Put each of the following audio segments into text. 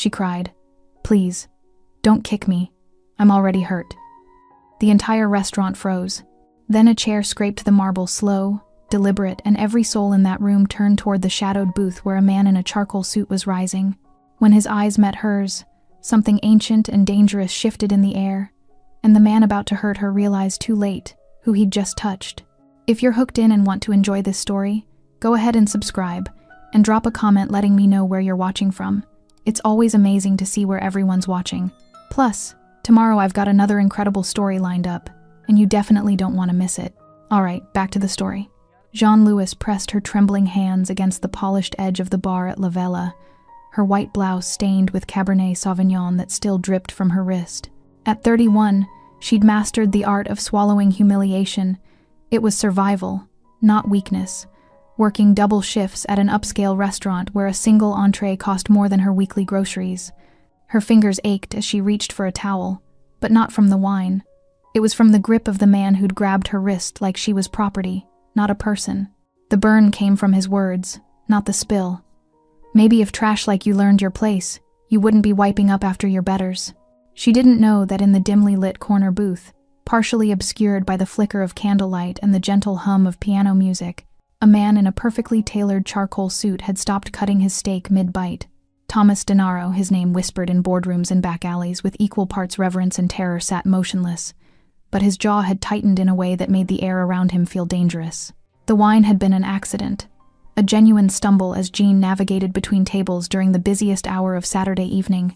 she cried. "Please, don't kick me. I'm already hurt." The entire restaurant froze. Then a chair scraped the marble, slow, deliberate, and every soul in that room turned toward the shadowed booth where a man in a charcoal suit was rising. When his eyes met hers, something ancient and dangerous shifted in the air, and the man about to hurt her realized too late who he'd just touched. If you're hooked in and want to enjoy this story, go ahead and subscribe, and drop a comment letting me know where you're watching from. It's always amazing to see where everyone's watching. Plus, tomorrow I've got another incredible story lined up, and you definitely don't want to miss it. Alright, back to the story. Jean-Louis pressed her trembling hands against the polished edge of the bar at La Vela, her white blouse stained with Cabernet Sauvignon that still dripped from her wrist. At 31, she'd mastered the art of swallowing humiliation. It was survival, not weakness, working double shifts at an upscale restaurant where a single entree cost more than her weekly groceries. Her fingers ached as she reached for a towel, but not from the wine. It was from the grip of the man who'd grabbed her wrist like she was property, not a person. The burn came from his words, not the spill. Maybe if trash like you learned your place, you wouldn't be wiping up after your betters. She didn't know that in the dimly lit corner booth, partially obscured by the flicker of candlelight and the gentle hum of piano music, a man in a perfectly tailored charcoal suit had stopped cutting his steak mid-bite. Thomas Denaro, his name whispered in boardrooms and back alleys with equal parts reverence and terror, sat motionless, but his jaw had tightened in a way that made the air around him feel dangerous. The wine had been an accident, a genuine stumble as Jean navigated between tables during the busiest hour of Saturday evening.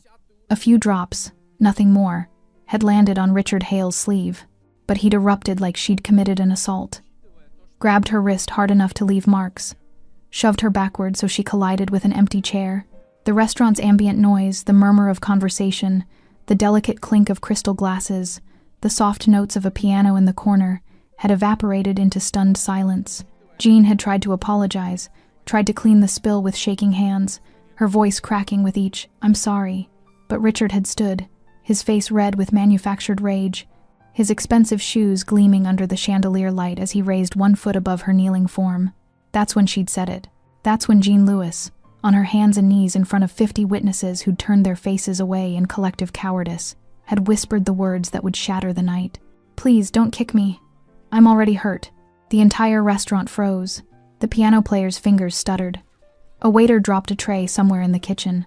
A few drops, nothing more, had landed on Richard Hale's sleeve, but he'd erupted like she'd committed an assault. Grabbed her wrist hard enough to leave marks, shoved her backward so she collided with an empty chair. The restaurant's ambient noise, the murmur of conversation, the delicate clink of crystal glasses, the soft notes of a piano in the corner, had evaporated into stunned silence. Jean had tried to apologize, tried to clean the spill with shaking hands, her voice cracking with each, "I'm sorry." But Richard had stood, his face red with manufactured rage, his expensive shoes gleaming under the chandelier light as he raised one foot above her kneeling form. That's when she'd said it. That's when Jean-Louis, on her hands and knees in front of 50 witnesses who'd turned their faces away in collective cowardice, had whispered the words that would shatter the night. "Please, don't kick me. I'm already hurt." The entire restaurant froze. The piano player's fingers stuttered. A waiter dropped a tray somewhere in the kitchen.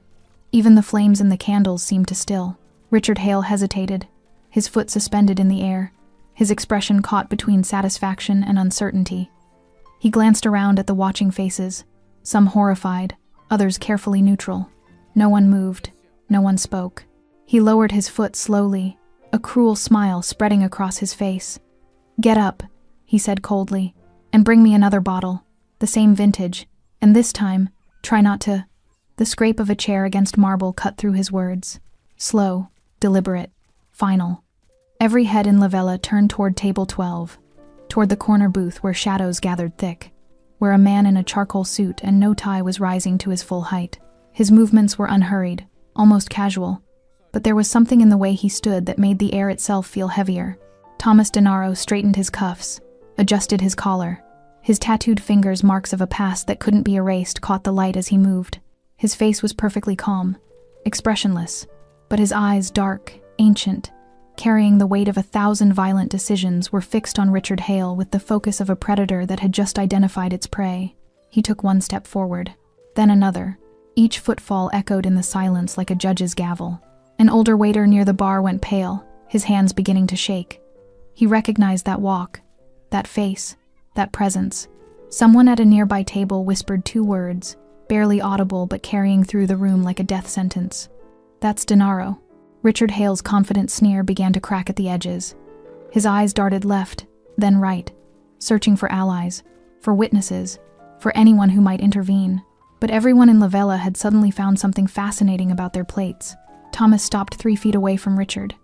Even the flames in the candles seemed to still. Richard Hale hesitated, his foot suspended in the air, his expression caught between satisfaction and uncertainty. He glanced around at the watching faces, some horrified, others carefully neutral. No one moved, no one spoke. He lowered his foot slowly, a cruel smile spreading across his face. "Get up," he said coldly, "and bring me another bottle, the same vintage, and this time, try not to—" The scrape of a chair against marble cut through his words. Slow, deliberate, final. Every head in La Vela turned toward table 12, toward the corner booth where shadows gathered thick, where a man in a charcoal suit and no tie was rising to his full height. His movements were unhurried, almost casual, but there was something in the way he stood that made the air itself feel heavier. Thomas Denaro straightened his cuffs, adjusted his collar. His tattooed fingers, marks of a past that couldn't be erased, caught the light as he moved. His face was perfectly calm, expressionless, but his eyes, dark, ancient, carrying the weight of 1,000 violent decisions, were fixed on Richard Hale with the focus of a predator that had just identified its prey. He took one step forward, then another. Each footfall echoed in the silence like a judge's gavel. An older waiter near the bar went pale, his hands beginning to shake. He recognized that walk, that face, that presence. Someone at a nearby table whispered 2 words, barely audible but carrying through the room like a death sentence. "That's Denaro." Richard Hale's confident sneer began to crack at the edges. His eyes darted left, then right, searching for allies, for witnesses, for anyone who might intervene. But everyone in La Vela had suddenly found something fascinating about their plates. Thomas stopped 3 feet away from Richard,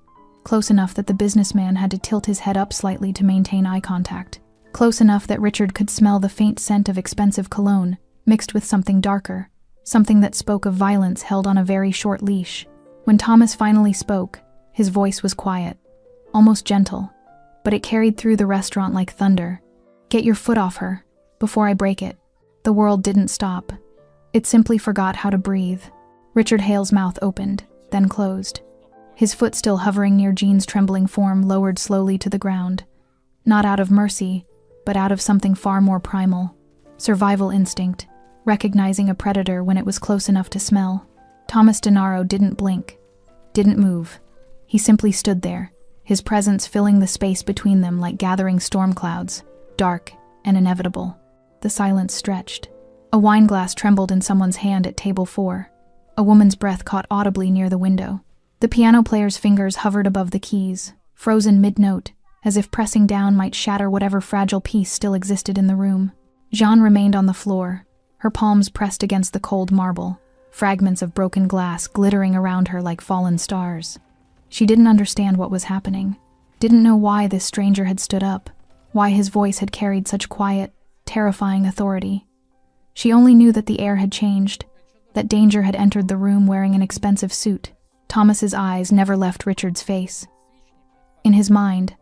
close enough that the businessman had to tilt his head up slightly to maintain eye contact, close enough that Richard could smell the faint scent of expensive cologne, mixed with something darker, something that spoke of violence held on a very short leash. When Thomas finally spoke, his voice was quiet, almost gentle, but it carried through the restaurant like thunder. "Get your foot off her, before I break it." The world didn't stop. It simply forgot how to breathe. Richard Hale's mouth opened, then closed. His foot still hovering near Jean's trembling form lowered slowly to the ground. Not out of mercy, but out of something far more primal. Survival instinct, recognizing a predator when it was close enough to smell. Thomas DeNaro didn't blink, didn't move. He simply stood there, his presence filling the space between them like gathering storm clouds, dark and inevitable. The silence stretched. A wine glass trembled in someone's hand at table 4. A woman's breath caught audibly near the window. The piano player's fingers hovered above the keys, frozen mid-note, as if pressing down might shatter whatever fragile piece still existed in the room. Jean remained on the floor, her palms pressed against the cold marble, fragments of broken glass glittering around her like fallen stars. She didn't understand what was happening, didn't know why this stranger had stood up, why his voice had carried such quiet, terrifying authority. She only knew that the air had changed, that danger had entered the room wearing an expensive suit. Thomas's eyes never left Richard's face. In his mind,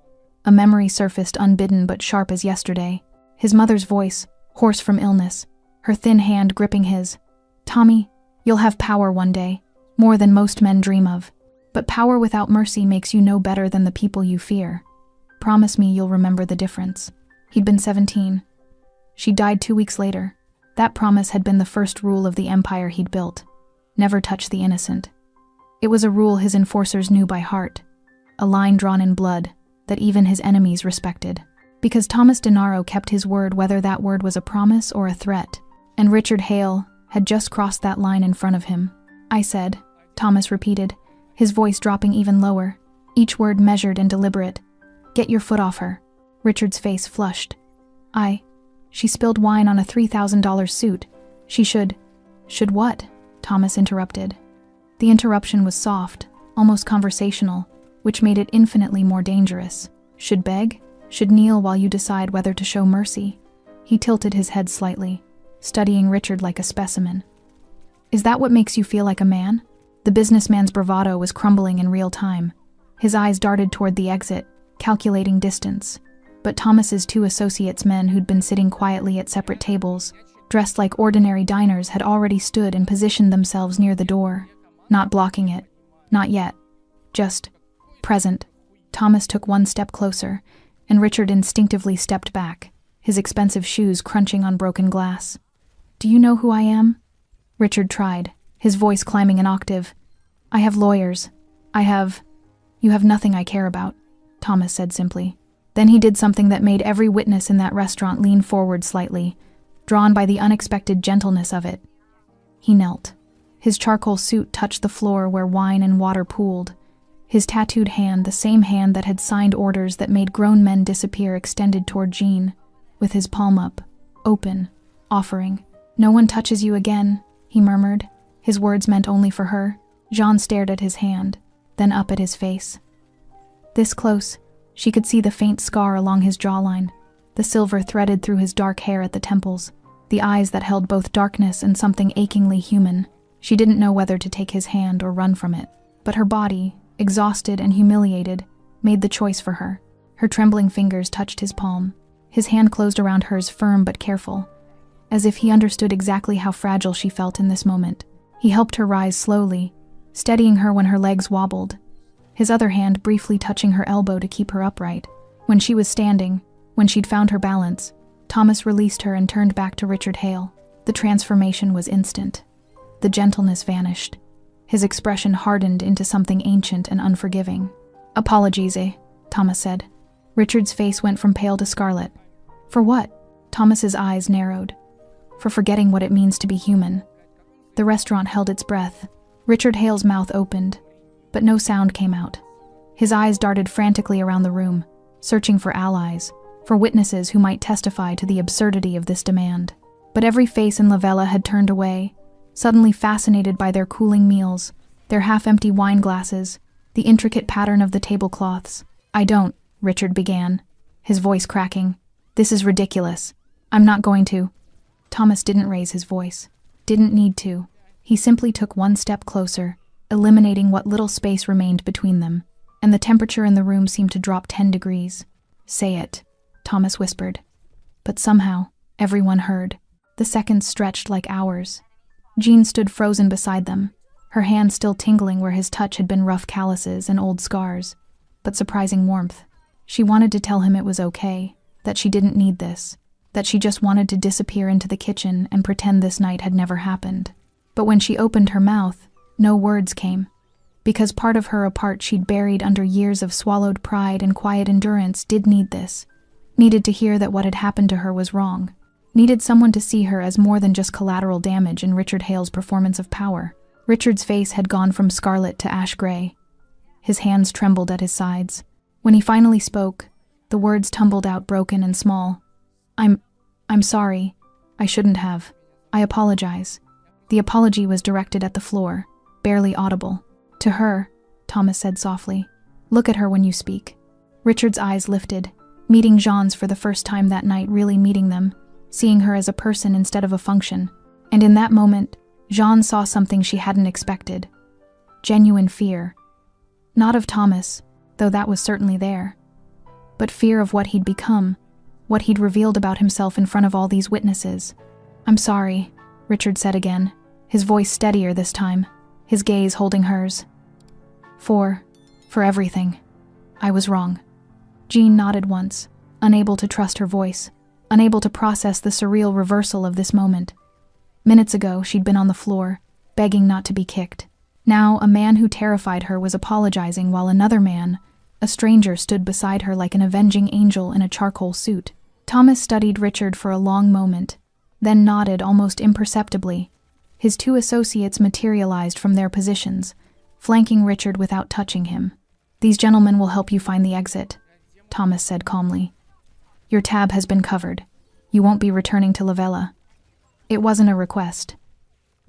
a memory surfaced unbidden but sharp as yesterday. His mother's voice, hoarse from illness, her thin hand gripping his. "Tommy, you'll have power one day, more than most men dream of. But power without mercy makes you no better than the people you fear. Promise me you'll remember the difference." He'd been 17. She died 2 weeks later. That promise had been the first rule of the empire he'd built. Never touch the innocent. It was a rule his enforcers knew by heart, a line drawn in blood that even his enemies respected. Because Thomas DeNaro kept his word whether that word was a promise or a threat, and Richard Hale had just crossed that line in front of him. "I said," Thomas repeated, his voice dropping even lower, each word measured and deliberate. "Get your foot off her." Richard's face flushed. She spilled wine on a $3,000 suit. She should what?" Thomas interrupted. The interruption was soft, almost conversational, which made it infinitely more dangerous. "Should beg? Should kneel while you decide whether to show mercy?" He tilted his head slightly, studying Richard like a specimen. "Is that what makes you feel like a man?" The businessman's bravado was crumbling in real time. His eyes darted toward the exit, calculating distance. But Thomas's 2 associates, men who'd been sitting quietly at separate tables, dressed like ordinary diners, had already stood and positioned themselves near the door. Not blocking it. Not yet. Just present. Thomas took 1 step closer, and Richard instinctively stepped back, his expensive shoes crunching on broken glass. "Do you know who I am?" Richard tried, his voice climbing an octave. "I have lawyers. You have nothing I care about," Thomas said simply. Then he did something that made every witness in that restaurant lean forward slightly, drawn by the unexpected gentleness of it. He knelt. His charcoal suit touched the floor where wine and water pooled. His tattooed hand, the same hand that had signed orders that made grown men disappear, extended toward Jean, with his palm up, open, offering. "No one touches you again," he murmured. His words meant only for her. Jean stared at his hand, then up at his face. This close, she could see the faint scar along his jawline, the silver threaded through his dark hair at the temples, the eyes that held both darkness and something achingly human. She didn't know whether to take his hand or run from it, but her body, exhausted and humiliated, made the choice for her. Her trembling fingers touched his palm. His hand closed around hers, firm but careful, as if he understood exactly how fragile she felt in this moment. He helped her rise slowly, steadying her when her legs wobbled, his other hand briefly touching her elbow to keep her upright. When she was standing, when she'd found her balance, Thomas released her and turned back to Richard Hale. The transformation was instant. The gentleness vanished. His expression hardened into something ancient and unforgiving. "Apologies, Thomas said. Richard's face went from pale to scarlet. "For what?" Thomas's eyes narrowed. "For forgetting what it means to be human." The restaurant held its breath. Richard Hale's mouth opened, but no sound came out. His eyes darted frantically around the room, searching for allies, for witnesses who might testify to the absurdity of this demand. But every face in La Vela had turned away, suddenly fascinated by their cooling meals, their half-empty wine glasses, the intricate pattern of the tablecloths. "I don't," Richard began, his voice cracking. "This is ridiculous. I'm not going to." Thomas didn't raise his voice. Didn't need to. He simply took 1 step closer, eliminating what little space remained between them, and the temperature in the room seemed to drop 10 degrees. "Say it," Thomas whispered. But somehow, everyone heard. The seconds stretched like hours. Jean stood frozen beside them, her hand still tingling where his touch had been rough calluses and old scars, but surprising warmth. She wanted to tell him it was okay, that she didn't need this, that she just wanted to disappear into the kitchen and pretend this night had never happened. But when she opened her mouth, no words came. Because part of her, a part she'd buried under years of swallowed pride and quiet endurance, did need this. Needed to hear that what had happened to her was wrong. Needed someone to see her as more than just collateral damage in Richard Hale's performance of power. Richard's face had gone from scarlet to ash gray. His hands trembled at his sides. When he finally spoke, the words tumbled out broken and small. I'm sorry. I shouldn't have. I apologize. The apology was directed at the floor, barely audible. To her, Thomas said softly. Look at her when you speak. Richard's eyes lifted, meeting Jean's for the first time that night, really meeting them, seeing her as a person instead of a function. And in that moment, Jean saw something she hadn't expected. Genuine fear. Not of Thomas, though that was certainly there, but fear of what he'd become, what he'd revealed about himself in front of all these witnesses. I'm sorry, Richard said again, his voice steadier this time, his gaze holding hers. For everything. I was wrong. Jean nodded once, unable to trust her voice, unable to process the surreal reversal of this moment. Minutes ago, she'd been on the floor, begging not to be kicked. Now, a man who terrified her was apologizing while another man, a stranger, stood beside her like an avenging angel in a charcoal suit. Thomas studied Richard for a long moment, then nodded almost imperceptibly. His two associates materialized from their positions, flanking Richard without touching him. These gentlemen will help you find the exit, Thomas said calmly. Your tab has been covered. You won't be returning to La Vela. It wasn't a request.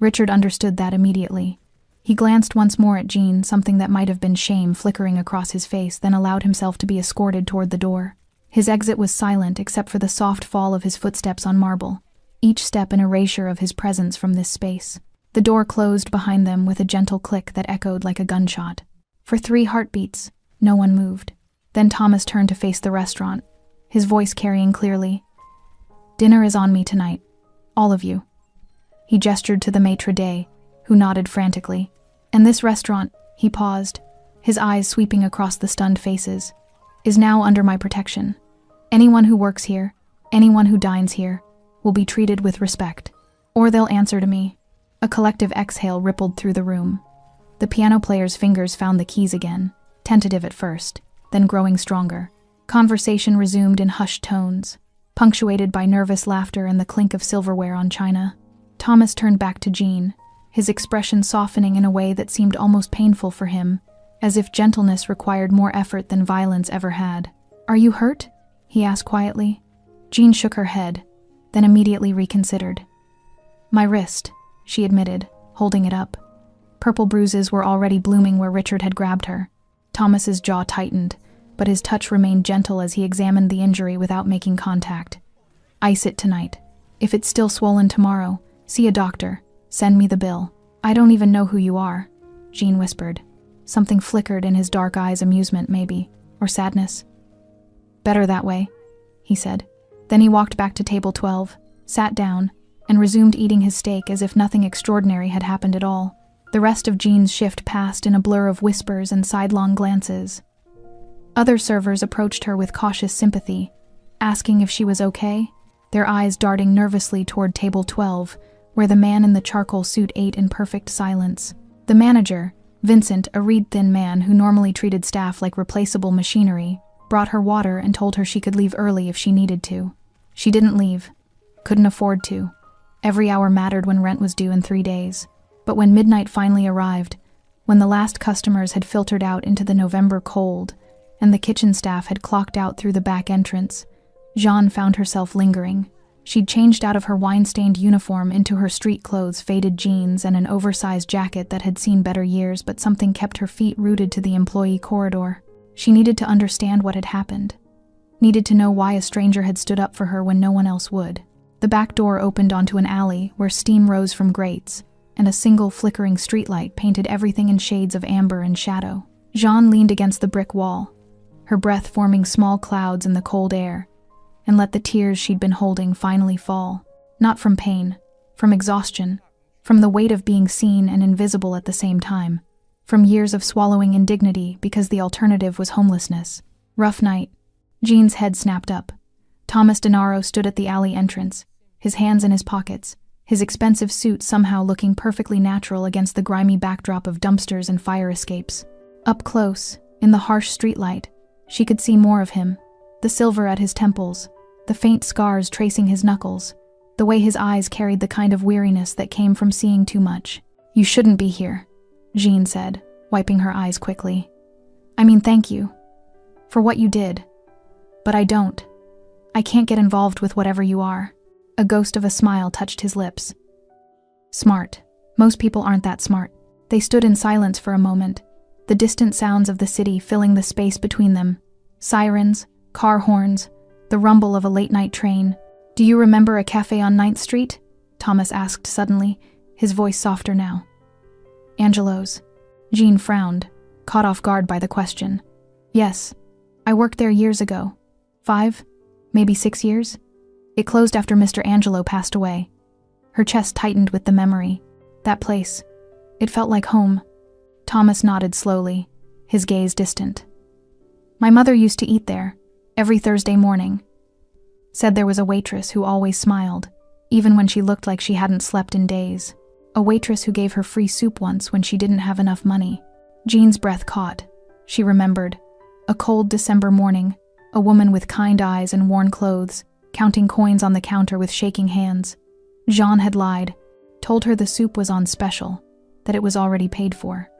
Richard understood that immediately. He glanced once more at Jean, something that might have been shame flickering across his face, then allowed himself to be escorted toward the door. His exit was silent except for the soft fall of his footsteps on marble, each step an erasure of his presence from this space. The door closed behind them with a gentle click that echoed like a gunshot. For 3 heartbeats, no one moved. Then Thomas turned to face the restaurant, his voice carrying clearly. Dinner is on me tonight. All of you. He gestured to the maitre d', who nodded frantically. And this restaurant, he paused, his eyes sweeping across the stunned faces, is now under my protection. Anyone who works here, anyone who dines here, will be treated with respect. Or they'll answer to me. A collective exhale rippled through the room. The piano player's fingers found the keys again, tentative at first, then growing stronger. Conversation resumed in hushed tones, punctuated by nervous laughter and the clink of silverware on china. Thomas turned back to Jean, his expression softening in a way that seemed almost painful for him, as if gentleness required more effort than violence ever had. Are you hurt? He asked quietly. Jean shook her head, then immediately reconsidered. My wrist, she admitted, holding it up. Purple bruises were already blooming where Richard had grabbed her. Thomas's jaw tightened, but his touch remained gentle as he examined the injury without making contact. Ice it tonight. If it's still swollen tomorrow, see a doctor. Send me the bill. I don't even know who you are, Jean whispered. Something flickered in his dark eyes, amusement maybe, or sadness. Better that way, he said. Then he walked back to table 12, sat down, and resumed eating his steak as if nothing extraordinary had happened at all. The rest of Jean's shift passed in a blur of whispers and sidelong glances. Other servers approached her with cautious sympathy, asking if she was okay, their eyes darting nervously toward table 12, where the man in the charcoal suit ate in perfect silence. The manager, Vincent, a reed-thin man who normally treated staff like replaceable machinery, brought her water and told her she could leave early if she needed to. She didn't leave. Couldn't afford to. Every hour mattered when rent was due in 3 days. But when midnight finally arrived, when the last customers had filtered out into the November cold, and the kitchen staff had clocked out through the back entrance, Jean found herself lingering. She'd changed out of her wine-stained uniform into her street clothes, faded jeans, and an oversized jacket that had seen better years, but something kept her feet rooted to the employee corridor. She needed to understand what had happened. Needed to know why a stranger had stood up for her when no one else would. The back door opened onto an alley where steam rose from grates, and a single flickering streetlight painted everything in shades of amber and shadow. Jean leaned against the brick wall, her breath forming small clouds in the cold air, and let the tears she'd been holding finally fall. Not from pain, from exhaustion, from the weight of being seen and invisible at the same time, from years of swallowing indignity because the alternative was homelessness. Rough night. Jean's head snapped up. Thomas Denaro stood at the alley entrance, his hands in his pockets, his expensive suit somehow looking perfectly natural against the grimy backdrop of dumpsters and fire escapes. Up close, in the harsh streetlight, she could see more of him, the silver at his temples, the faint scars tracing his knuckles, the way his eyes carried the kind of weariness that came from seeing too much. "You shouldn't be here," Jean said, wiping her eyes quickly. "I mean, thank you for what you did. But I don't. I can't get involved with whatever you are." A ghost of a smile touched his lips. "Smart. Most people aren't that smart." They stood in silence for a moment, the distant sounds of the city filling the space between them. Sirens, car horns, the rumble of a late-night train. "Do you remember a cafe on 9th Street? Thomas asked suddenly, his voice softer now. "Angelo's." Jean frowned, caught off guard by the question. "Yes. I worked there years ago. 5, maybe 6 years. It closed after Mr. Angelo passed away." Her chest tightened with the memory. That place. It felt like home. Thomas nodded slowly, his gaze distant. "My mother used to eat there, every Thursday morning. Said there was a waitress who always smiled, even when she looked like she hadn't slept in days. A waitress who gave her free soup once when she didn't have enough money." Jean's breath caught. She remembered. A cold December morning, a woman with kind eyes and worn clothes, counting coins on the counter with shaking hands. Jean had lied, told her the soup was on special, that it was already paid for.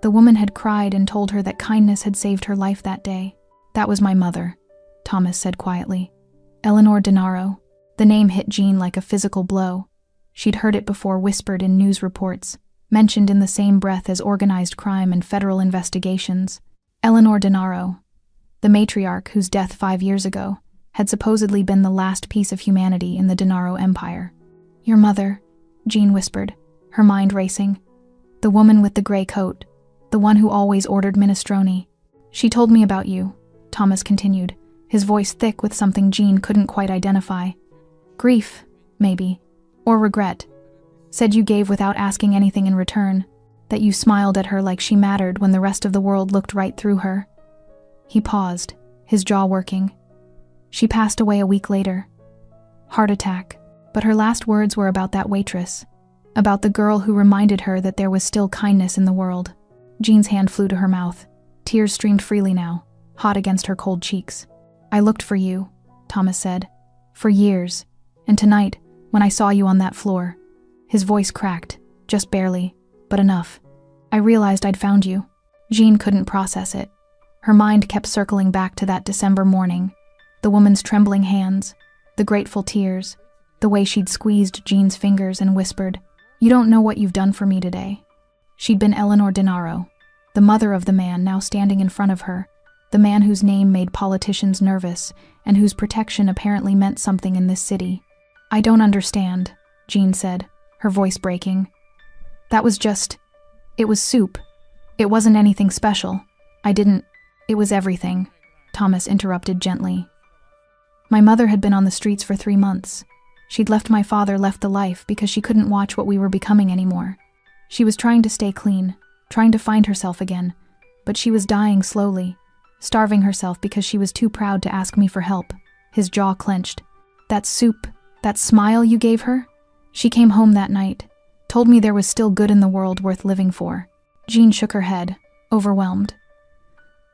The woman had cried and told her that kindness had saved her life that day. "That was my mother," Thomas said quietly. "Eleanor Denaro." The name hit Jean like a physical blow. She'd heard it before whispered in news reports, mentioned in the same breath as organized crime and federal investigations. Eleanor Denaro, the matriarch whose death 5 years ago had supposedly been the last piece of humanity in the Denaro Empire. "Your mother," Jean whispered, her mind racing. "The woman with the gray coat, the one who always ordered minestrone. She told me about you," Thomas continued, his voice thick with something Jean couldn't quite identify. "Grief, maybe, or regret. Said you gave without asking anything in return, that you smiled at her like she mattered when the rest of the world looked right through her." He paused, his jaw working. "She passed away a week later. Heart attack. But her last words were about that waitress, about the girl who reminded her that there was still kindness in the world." Jean's hand flew to her mouth. Tears streamed freely now, hot against her cold cheeks. "I looked for you," Thomas said, "for years, and tonight, when I saw you on that floor." His voice cracked, just barely, but enough. "I realized I'd found you." Jean couldn't process it. Her mind kept circling back to that December morning, the woman's trembling hands, the grateful tears, the way she'd squeezed Jean's fingers and whispered, "You don't know what you've done for me today." She'd been Eleanor Denaro, the mother of the man now standing in front of her, the man whose name made politicians nervous and whose protection apparently meant something in this city. "I don't understand," Jean said, her voice breaking. "That was it was soup. It wasn't anything special. It was everything," Thomas interrupted gently. "My mother had been on the streets for 3 months. She'd left the life because she couldn't watch what we were becoming anymore. She was trying to stay clean, trying to find herself again, but she was dying slowly, starving herself because she was too proud to ask me for help." His jaw clenched. "That soup, that smile you gave her? She came home that night, told me there was still good in the world worth living for." Jean shook her head, overwhelmed.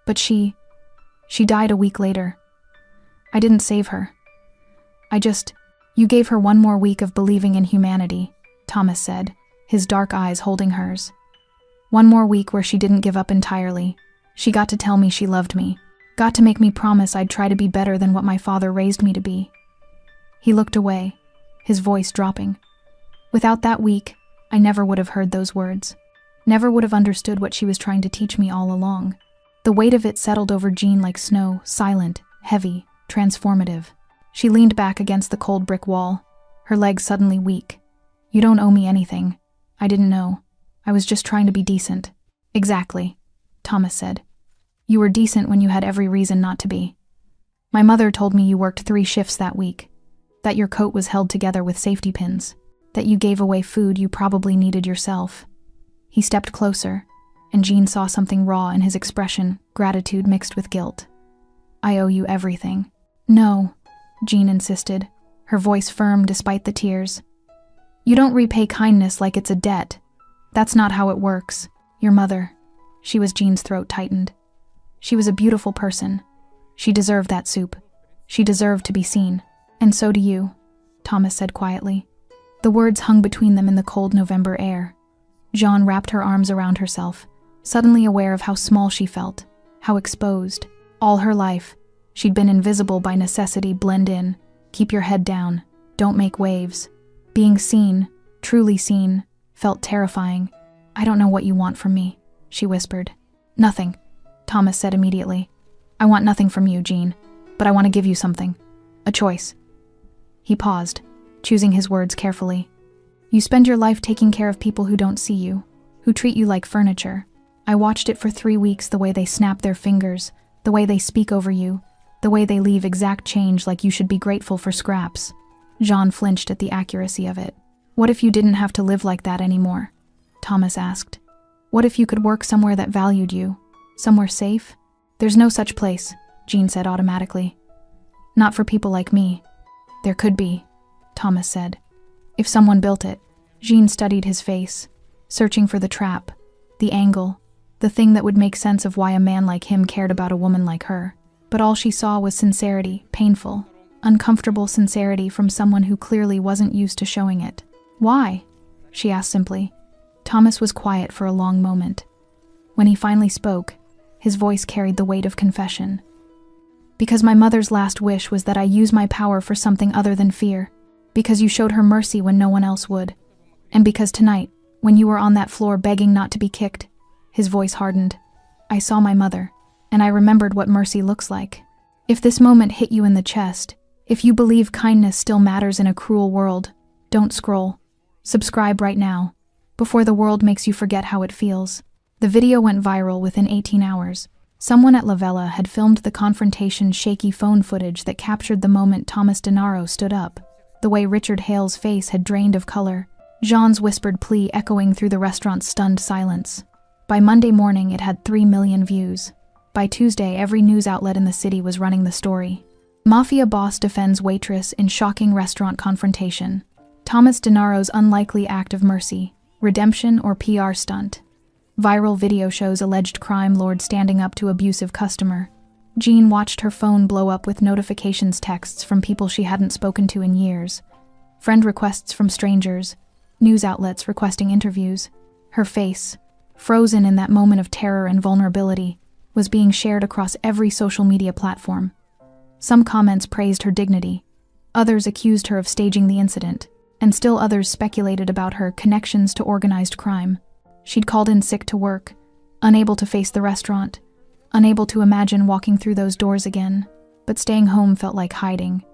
"But she died a week later. I didn't save her. You gave her one more week of believing in humanity," Thomas said, his dark eyes holding hers. "One more week where she didn't give up entirely. She got to tell me she loved me, got to make me promise I'd try to be better than what my father raised me to be." He looked away, his voice dropping. "Without that week, I never would have heard those words, never would have understood what she was trying to teach me all along." The weight of it settled over Jean like snow, silent, heavy, transformative. She leaned back against the cold brick wall, her legs suddenly weak. "You don't owe me anything. I didn't know. I was just trying to be decent." "Exactly," Thomas said. "You were decent when you had every reason not to be. My mother told me you worked 3 shifts that week, that your coat was held together with safety pins." that you gave away food you probably needed yourself. He stepped closer, and Jean saw something raw in his expression, gratitude mixed with guilt. I owe you everything. No, Jean insisted, her voice firm despite the tears. You don't repay kindness like it's a debt. That's not how it works. Your mother. Jean's throat tightened. She was a beautiful person. She deserved that soup. She deserved to be seen. And so do you, Thomas said quietly. The words hung between them in the cold November air. Jean wrapped her arms around herself, suddenly aware of how small she felt, how exposed. All her life, she'd been invisible by necessity. Blend in, keep your head down, don't make waves. Being seen, truly seen, felt terrifying. I don't know what you want from me, she whispered. Nothing, Thomas said immediately. I want nothing from you, Jean, but I want to give you something. A choice. He paused, choosing his words carefully. You spend your life taking care of people who don't see you, who treat you like furniture. I watched it for 3 weeks, the way they snap their fingers, the way they speak over you, the way they leave exact change like you should be grateful for scraps. Jean flinched at the accuracy of it. What if you didn't have to live like that anymore? Thomas asked. What if you could work somewhere that valued you? Somewhere safe? There's no such place, Jean said automatically. Not for people like me. There could be, Thomas said. If someone built it. Jean studied his face, searching for the trap, the angle, the thing that would make sense of why a man like him cared about a woman like her. But all she saw was sincerity, painful, uncomfortable sincerity from someone who clearly wasn't used to showing it. Why? She asked simply. Thomas was quiet for a long moment. When he finally spoke, his voice carried the weight of confession. Because my mother's last wish was that I use my power for something other than fear. Because you showed her mercy when no one else would. And because tonight, when you were on that floor begging not to be kicked, his voice hardened. I saw my mother, and I remembered what mercy looks like. If this moment hit you in the chest, if you believe kindness still matters in a cruel world, don't scroll. Subscribe right now, before the world makes you forget how it feels. The video went viral within 18 hours. Someone at La Vela had filmed the confrontation's shaky phone footage that captured the moment Thomas Denaro stood up, the way Richard Hale's face had drained of color, Jean's whispered plea echoing through the restaurant's stunned silence. By Monday morning, it had 3 million views. By Tuesday, every news outlet in the city was running the story. Mafia boss defends waitress in shocking restaurant confrontation. Thomas Denaro's unlikely act of mercy, redemption or PR stunt. Viral video shows alleged crime lord standing up to abusive customer. Jean watched her phone blow up with notifications texts from people she hadn't spoken to in years. Friend requests from strangers. News outlets requesting interviews. Her face, frozen in that moment of terror and vulnerability, was being shared across every social media platform. Some comments praised her dignity. Others accused her of staging the incident, and still others speculated about her connections to organized crime. She'd called in sick to work, unable to face the restaurant, unable to imagine walking through those doors again, but staying home felt like hiding,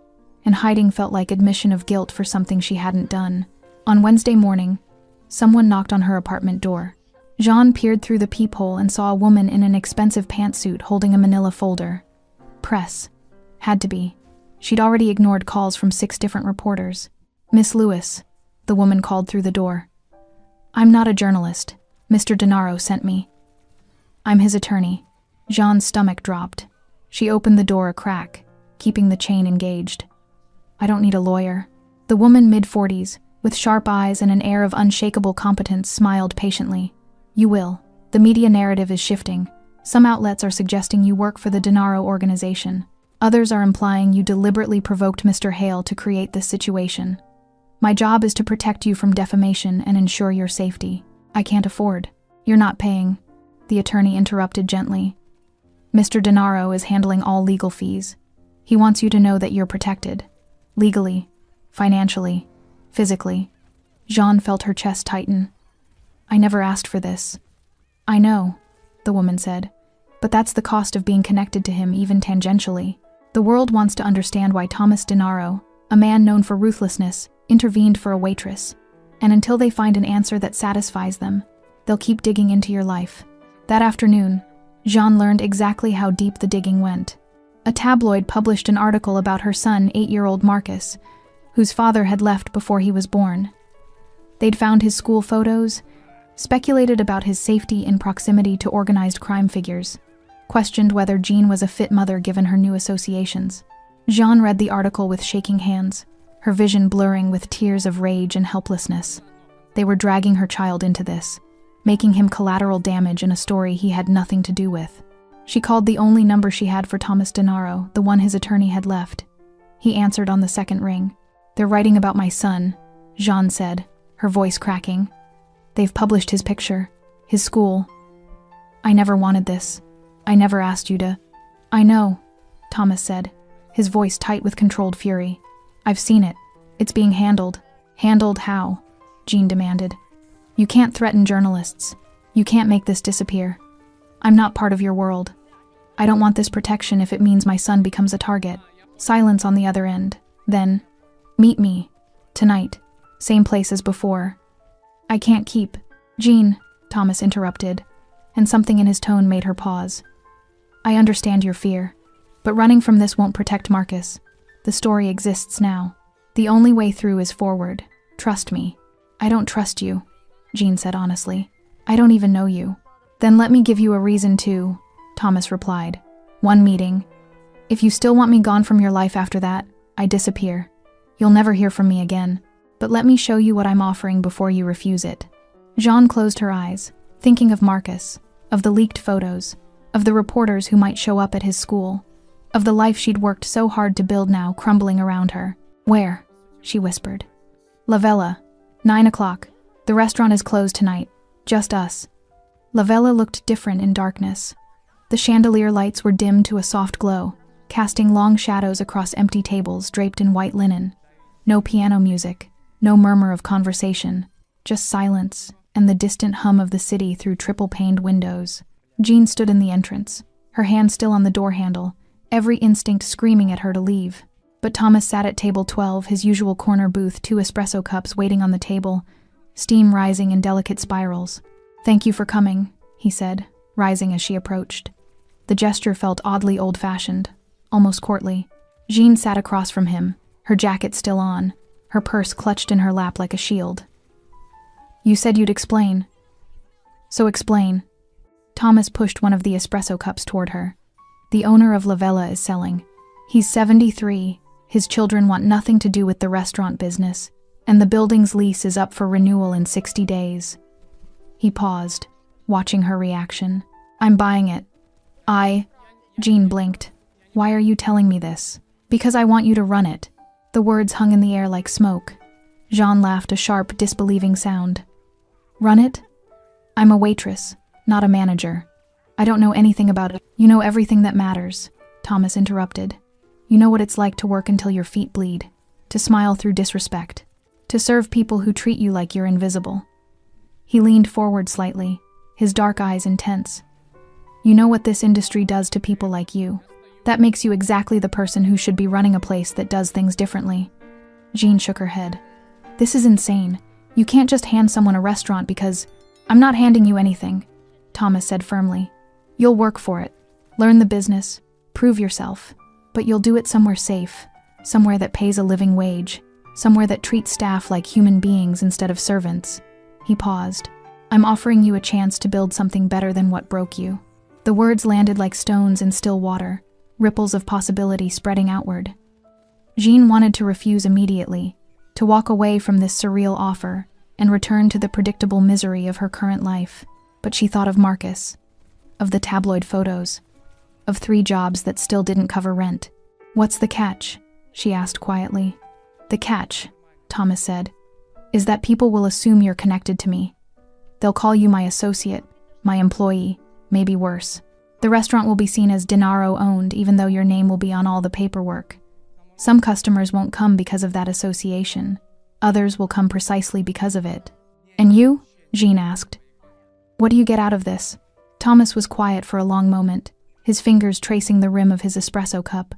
and hiding felt like admission of guilt for something she hadn't done. On Wednesday morning, someone knocked on her apartment door. Jean peered through the peephole and saw a woman in an expensive pantsuit holding a manila folder. Press. Had to be. She'd already ignored calls from 6 different reporters. Miss Lewis, the woman called through the door. I'm not a journalist. Mr. Denaro sent me. I'm his attorney. Jean's stomach dropped. She opened the door a crack, keeping the chain engaged. I don't need a lawyer. The woman, mid-40s, with sharp eyes and an air of unshakable competence, smiled patiently. You will. The media narrative is shifting. Some outlets are suggesting you work for the Denaro organization. Others are implying you deliberately provoked Mr. Hale to create this situation. My job is to protect you from defamation and ensure your safety. I can't afford. You're not paying. The attorney interrupted gently. Mr. Denaro is handling all legal fees. He wants you to know that you're protected. Legally, financially, physically. Jean felt her chest tighten. I never asked for this. I know, the woman said, but that's the cost of being connected to him even tangentially. The world wants to understand why Thomas Denaro, a man known for ruthlessness, intervened for a waitress. And until they find an answer that satisfies them, they'll keep digging into your life. That afternoon, Jean learned exactly how deep the digging went. A tabloid published an article about her son, 8-year-old Marcus, whose father had left before he was born. They'd found his school photos, speculated about his safety in proximity to organized crime figures, questioned whether Jean was a fit mother given her new associations. Jean read the article with shaking hands, her vision blurring with tears of rage and helplessness. They were dragging her child into this, making him collateral damage in a story he had nothing to do with. She called the only number she had for Thomas Denaro, the one his attorney had left. He answered on the second ring. "They're writing about my son," Jean said, her voice cracking. "They've published his picture, his school. I never wanted this. I never asked you to." "I know," Thomas said, his voice tight with controlled fury. "I've seen it. It's being handled." "Handled how?" Jean demanded. "You can't threaten journalists. You can't make this disappear. I'm not part of your world. I don't want this protection if it means my son becomes a target." Silence on the other end. Then, "Meet me. Tonight. Same place as before." "I can't keep." "Jean," Thomas interrupted, and something in his tone made her pause. "I understand your fear, but running from this won't protect Marcus. The story exists now. The only way through is forward. Trust me." "I don't trust you," Jean said honestly. "I don't even know you." "Then let me give you a reason to," Thomas replied. "One meeting. If you still want me gone from your life after that, I disappear. You'll never hear from me again. But let me show you what I'm offering before you refuse it." Jean closed her eyes, thinking of Marcus, of the leaked photos, of the reporters who might show up at his school, of the life she'd worked so hard to build now crumbling around her. "Where?" she whispered. "La Vela. 9 o'clock. The restaurant is closed tonight. Just us." La Vela looked different in darkness. The chandelier lights were dimmed to a soft glow, casting long shadows across empty tables draped in white linen. No piano music, no murmur of conversation, just silence and the distant hum of the city through triple-paned windows. Jean stood in the entrance, her hand still on the door handle, every instinct screaming at her to leave. But Thomas sat at table 12, his usual corner booth, 2 espresso cups waiting on the table, steam rising in delicate spirals. "Thank you for coming," he said, rising as she approached. The gesture felt oddly old-fashioned, almost courtly. Jean sat across from him, her jacket still on, her purse clutched in her lap like a shield. "You said you'd explain." "So explain." Thomas pushed one of the espresso cups toward her. "The owner of La Vela is selling. He's 73, his children want nothing to do with the restaurant business, and the building's lease is up for renewal in 60 days. He paused, watching her reaction. "I'm buying it." Jean blinked. "Why are you telling me this?" "Because I want you to run it." The words hung in the air like smoke. Jean laughed a sharp, disbelieving sound. "Run it? I'm a waitress, not a manager. I don't know anything about it." "You know everything that matters," Thomas interrupted. "You know what it's like to work until your feet bleed, to smile through disrespect, to serve people who treat you like you're invisible." He leaned forward slightly, his dark eyes intense. "You know what this industry does to people like you. That makes you exactly the person who should be running a place that does things differently." Jean shook her head. "This is insane. You can't just hand someone a restaurant because—" "I'm not handing you anything," Thomas said firmly. "You'll work for it, learn the business, prove yourself, but you'll do it somewhere safe, somewhere that pays a living wage, somewhere that treats staff like human beings instead of servants." He paused. "I'm offering you a chance to build something better than what broke you." The words landed like stones in still water, ripples of possibility spreading outward. Jean wanted to refuse immediately, to walk away from this surreal offer and return to the predictable misery of her current life. But she thought of Marcus, of the tabloid photos, of 3 jobs that still didn't cover rent. "What's the catch?" she asked quietly. "The catch," Thomas said, "is that people will assume you're connected to me. They'll call you my associate, my employee, maybe worse. The restaurant will be seen as Denaro-owned, even though your name will be on all the paperwork. Some customers won't come because of that association. Others will come precisely because of it." "And you?" Jean asked. "What do you get out of this?" Thomas was quiet for a long moment, his fingers tracing the rim of his espresso cup.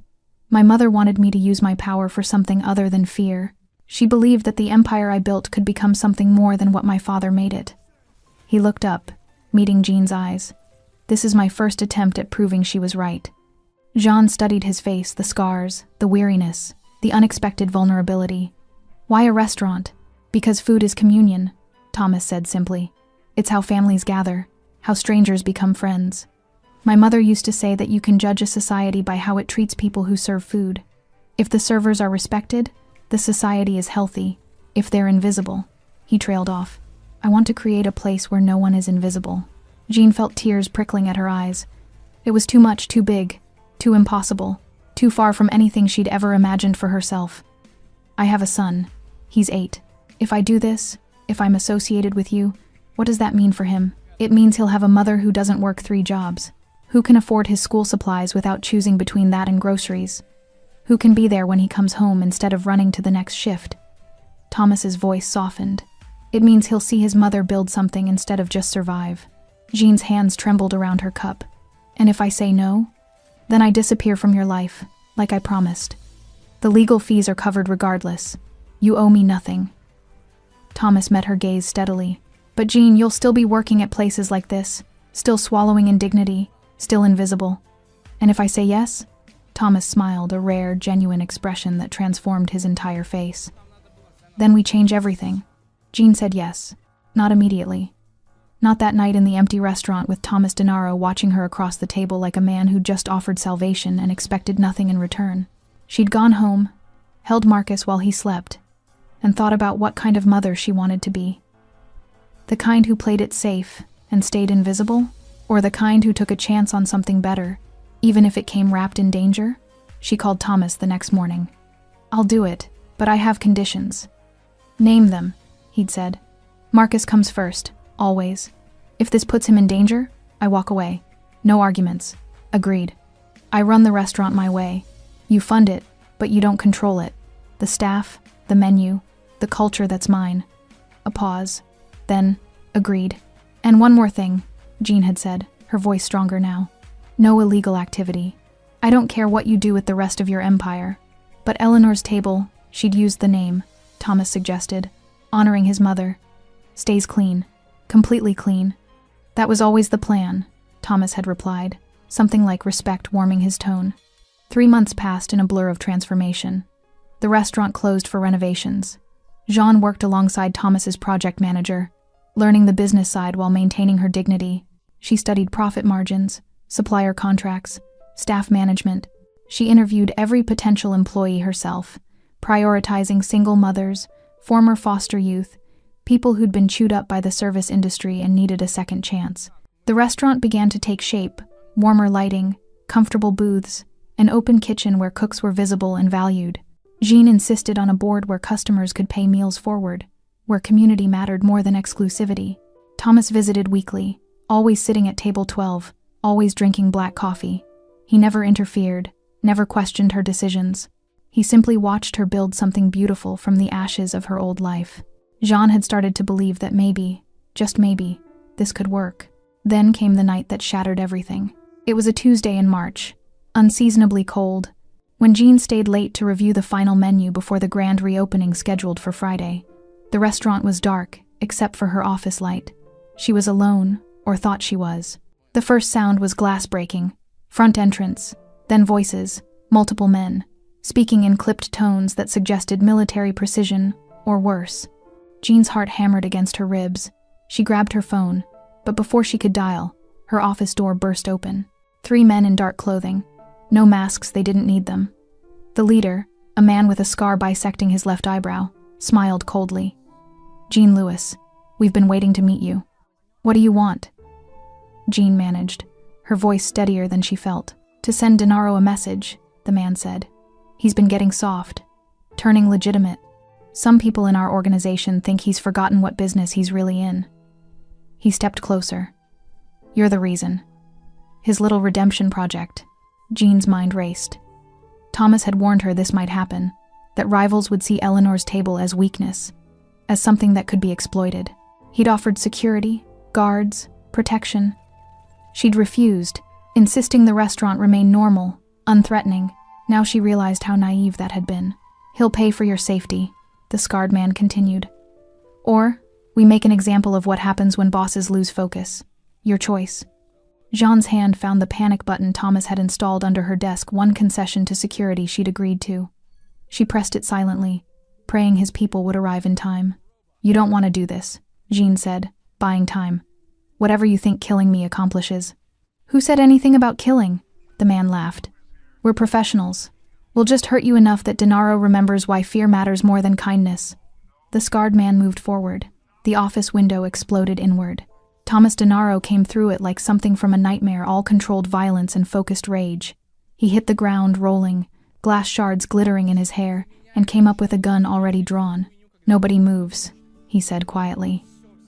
"My mother wanted me to use my power for something other than fear. She believed that the empire I built could become something more than what my father made it." He looked up, meeting Jean's eyes. "This is my first attempt at proving she was right." Jean studied his face, the scars, the weariness, the unexpected vulnerability. "Why a restaurant? Because food is communion, Thomas said simply. It's how families gather, how strangers become friends. My mother used to say that you can judge a society by how it treats people who serve food. If the servers are respected, the society is healthy. If they're invisible, he trailed off. I want to create a place where no one is invisible. Jean felt tears prickling at her eyes. It was too much, too big, too impossible, too far from anything she'd ever imagined for herself. I have a son. He's 8. If I do this, if I'm associated with you, what does that mean for him? It means he'll have a mother who doesn't work 3 jobs. Who can afford his school supplies without choosing between that and groceries? Who can be there when he comes home instead of running to the next shift? Thomas's voice softened. It means he'll see his mother build something instead of just survive. Jean's hands trembled around her cup. And if I say no, then I disappear from your life, like I promised. The legal fees are covered regardless. You owe me nothing. Thomas met her gaze steadily. But Jean, you'll still be working at places like this, still swallowing indignity, still invisible. And if I say yes? Thomas smiled, a rare, genuine expression that transformed his entire face. Then we change everything. Jean said yes. Not immediately. Not that night in the empty restaurant with Thomas Denaro watching her across the table like a man who'd just offered salvation and expected nothing in return. She'd gone home, held Marcus while he slept, and thought about what kind of mother she wanted to be. The kind who played it safe and stayed invisible, or the kind who took a chance on something better, even if it came wrapped in danger? She called Thomas the next morning. I'll do it, but I have conditions. Name them, he'd said. Marcus comes first, always. If this puts him in danger, I walk away. No arguments. Agreed. I run the restaurant my way. You fund it, but you don't control it. The staff, the menu, the culture that's mine. A pause. Then, agreed. And one more thing, Jean had said, her voice stronger now. No illegal activity. I don't care what you do with the rest of your empire. But Eleanor's table, she'd used the name, Thomas suggested, honoring his mother, stays clean. Completely clean. That was always the plan, Thomas had replied, something like respect warming his tone. 3 months passed in a blur of transformation. The restaurant closed for renovations. Jean worked alongside Thomas's project manager, learning the business side while maintaining her dignity. She studied profit margins, supplier contracts, staff management. She interviewed every potential employee herself, prioritizing single mothers, former foster youth, people who'd been chewed up by the service industry and needed a second chance. The restaurant began to take shape, warmer lighting, comfortable booths, an open kitchen where cooks were visible and valued. Jean insisted on a board where customers could pay meals forward, where community mattered more than exclusivity. Thomas visited weekly, always sitting at table 12, always drinking black coffee. He never interfered, never questioned her decisions. He simply watched her build something beautiful from the ashes of her old life. Jean had started to believe that maybe, just maybe, this could work. Then came the night that shattered everything. It was a Tuesday in March, unseasonably cold, when Jean stayed late to review the final menu before the grand reopening scheduled for Friday. The restaurant was dark, except for her office light. She was alone, or thought she was. The first sound was glass breaking, front entrance, then voices, multiple men, speaking in clipped tones that suggested military precision, or worse. Jean's heart hammered against her ribs. She grabbed her phone, but before she could dial, her office door burst open. 3 men in dark clothing. No masks, they didn't need them. The leader, a man with a scar bisecting his left eyebrow, smiled coldly. Jean Lewis, we've been waiting to meet you. What do you want? Jean managed, her voice steadier than she felt. To send Denaro a message, the man said. He's been getting soft, turning legitimate. Some people in our organization think he's forgotten what business he's really in. He stepped closer. You're the reason. His little redemption project. Jean's mind raced. Thomas had warned her this might happen, that rivals would see Eleanor's table as weakness, as something that could be exploited. He'd offered security, guards, protection. She'd refused, insisting the restaurant remain normal, unthreatening. Now she realized how naive that had been. He'll pay for your safety, the scarred man continued. Or, we make an example of what happens when bosses lose focus. Your choice. Jean's hand found the panic button Thomas had installed under her desk, one concession to security she'd agreed to. She pressed it silently, praying his people would arrive in time. You don't want to do this, Jean said, buying time. Whatever you think killing me accomplishes. Who said anything about killing? The man laughed. We're professionals. We'll just hurt you enough that Denaro remembers why fear matters more than kindness. The scarred man moved forward. The office window exploded inward. Thomas Denaro came through it like something from a nightmare, all controlled violence and focused rage. He hit the ground, rolling, glass shards glittering in his hair, and came up with a gun already drawn. Nobody moves, he said quietly.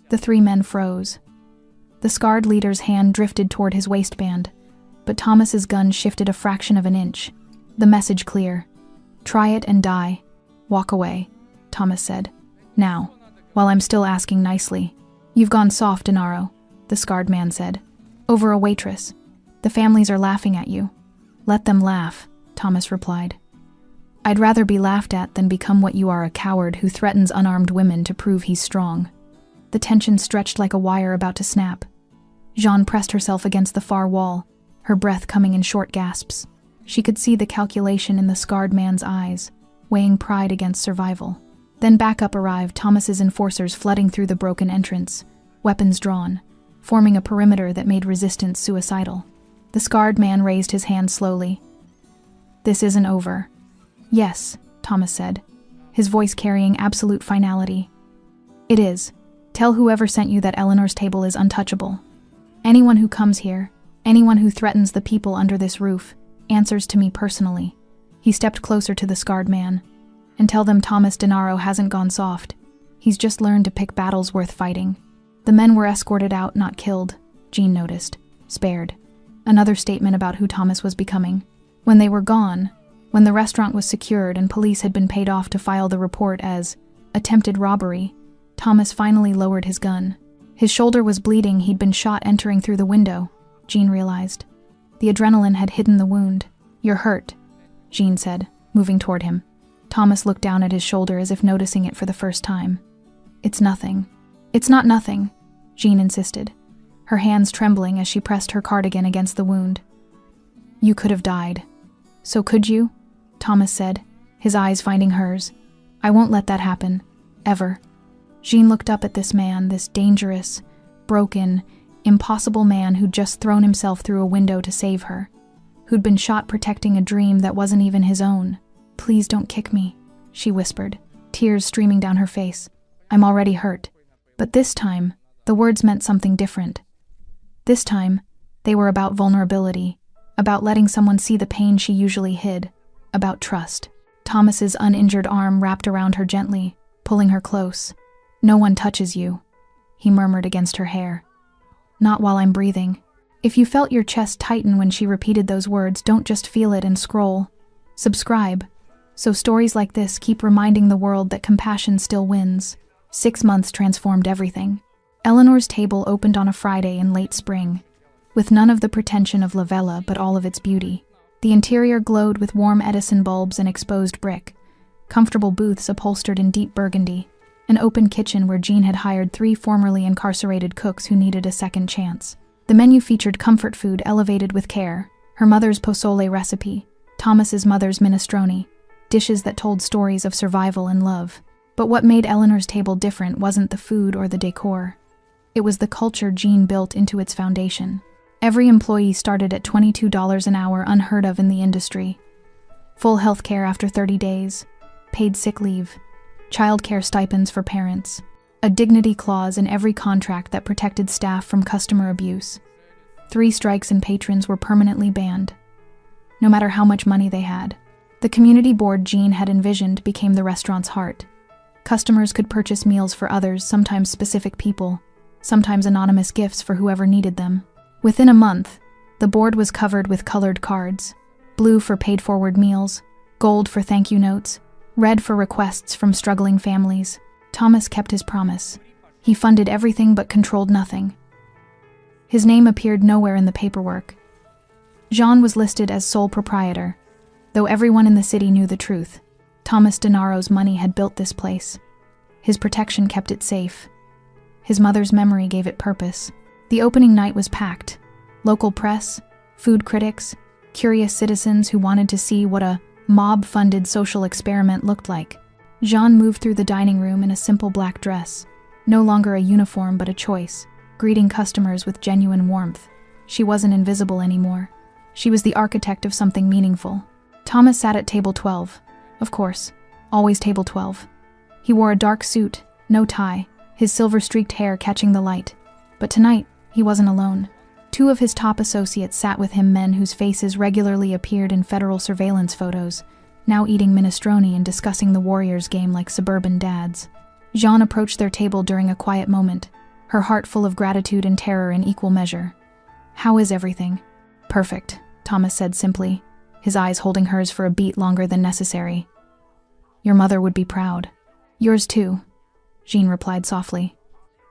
The three men froze. The scarred leader's hand drifted toward his waistband, but Thomas's gun shifted a fraction of an inch. The message clear. Try it and die. Walk away, Thomas said. Now, while I'm still asking nicely. You've gone soft, Denaro, the scarred man said. Over a waitress. The families are laughing at you. Let them laugh, Thomas replied. I'd rather be laughed at than become what you are, a coward who threatens unarmed women to prove he's strong. The tension stretched like a wire about to snap. Jean pressed herself against the far wall, her breath coming in short gasps. She could see the calculation in the scarred man's eyes, weighing pride against survival. Then backup arrived, Thomas's enforcers flooding through the broken entrance, weapons drawn, forming a perimeter that made resistance suicidal. The scarred man raised his hand slowly. This isn't over. Yes, Thomas said, his voice carrying absolute finality. It is. Tell whoever sent you that Eleanor's table is untouchable. Anyone who comes here, anyone who threatens the people under this roof, answers to me personally. He stepped closer to the scarred man. And tell them Thomas Denaro hasn't gone soft. He's just learned to pick battles worth fighting. The men were escorted out, not killed, Jean noticed, spared. Another statement about who Thomas was becoming. When they were gone, when the restaurant was secured and police had been paid off to file the report as attempted robbery, Thomas finally lowered his gun. His shoulder was bleeding, he'd been shot entering through the window, Jean realized. The adrenaline had hidden the wound. You're hurt, Jean said, moving toward him. Thomas looked down at his shoulder as if noticing it for the first time. It's nothing. It's not nothing, Jean insisted, her hands trembling as she pressed her cardigan against the wound. You could have died. So could you? Thomas said, his eyes finding hers. I won't let that happen. Ever. Jean looked up at this man, this dangerous, broken, impossible man who'd just thrown himself through a window to save her, who'd been shot protecting a dream that wasn't even his own. Please don't kick me, she whispered, tears streaming down her face. I'm already hurt. But this time, the words meant something different. This time, they were about vulnerability, about letting someone see the pain she usually hid, about trust. Thomas's uninjured arm wrapped around her gently, pulling her close. No one touches you, he murmured against her hair. Not while I'm breathing. If you felt your chest tighten when she repeated those words, don't just feel it and scroll. Subscribe. So stories like this keep reminding the world that compassion still wins. 6 months transformed everything. Eleanor's table opened on a Friday in late spring, with none of the pretension of La Vella but all of its beauty. The interior glowed with warm Edison bulbs and exposed brick, comfortable booths upholstered in deep burgundy, an open kitchen where Jean had hired 3 formerly incarcerated cooks who needed a second chance. The menu featured comfort food elevated with care, her mother's pozole recipe, Thomas's mother's minestrone, dishes that told stories of survival and love. But what made Eleanor's table different wasn't the food or the decor. It was the culture Jean built into its foundation. Every employee started at $22 an hour, unheard of in the industry. Full health care after 30 days, paid sick leave, childcare stipends for parents, a dignity clause in every contract that protected staff from customer abuse. 3 strikes and patrons were permanently banned, no matter how much money they had. The community board Jean had envisioned became the restaurant's heart. Customers could purchase meals for others, sometimes specific people, sometimes anonymous gifts for whoever needed them. Within a month, the board was covered with colored cards, blue for paid-forward meals, gold for thank you notes, red for requests from struggling families. Thomas kept his promise. He funded everything but controlled nothing. His name appeared nowhere in the paperwork. Jean was listed as sole proprietor, though everyone in the city knew the truth. Thomas Denaro's money had built this place. His protection kept it safe. His mother's memory gave it purpose. The opening night was packed. Local press, food critics, curious citizens who wanted to see what a mob-funded social experiment looked like. Jean moved through the dining room in a simple black dress, no longer a uniform but a choice, greeting customers with genuine warmth. She wasn't invisible anymore. She was the architect of something meaningful. Thomas sat at table 12. Of course, always table 12. He wore a dark suit, no tie, his silver-streaked hair catching the light. But tonight, he wasn't alone. Two of his top associates sat with him, men whose faces regularly appeared in federal surveillance photos, now eating minestrone and discussing the Warriors game like suburban dads. Jean approached their table during a quiet moment, her heart full of gratitude and terror in equal measure. "How is everything?" "Perfect," Thomas said simply, his eyes holding hers for a beat longer than necessary. "Your mother would be proud." "Yours too," Jean replied softly.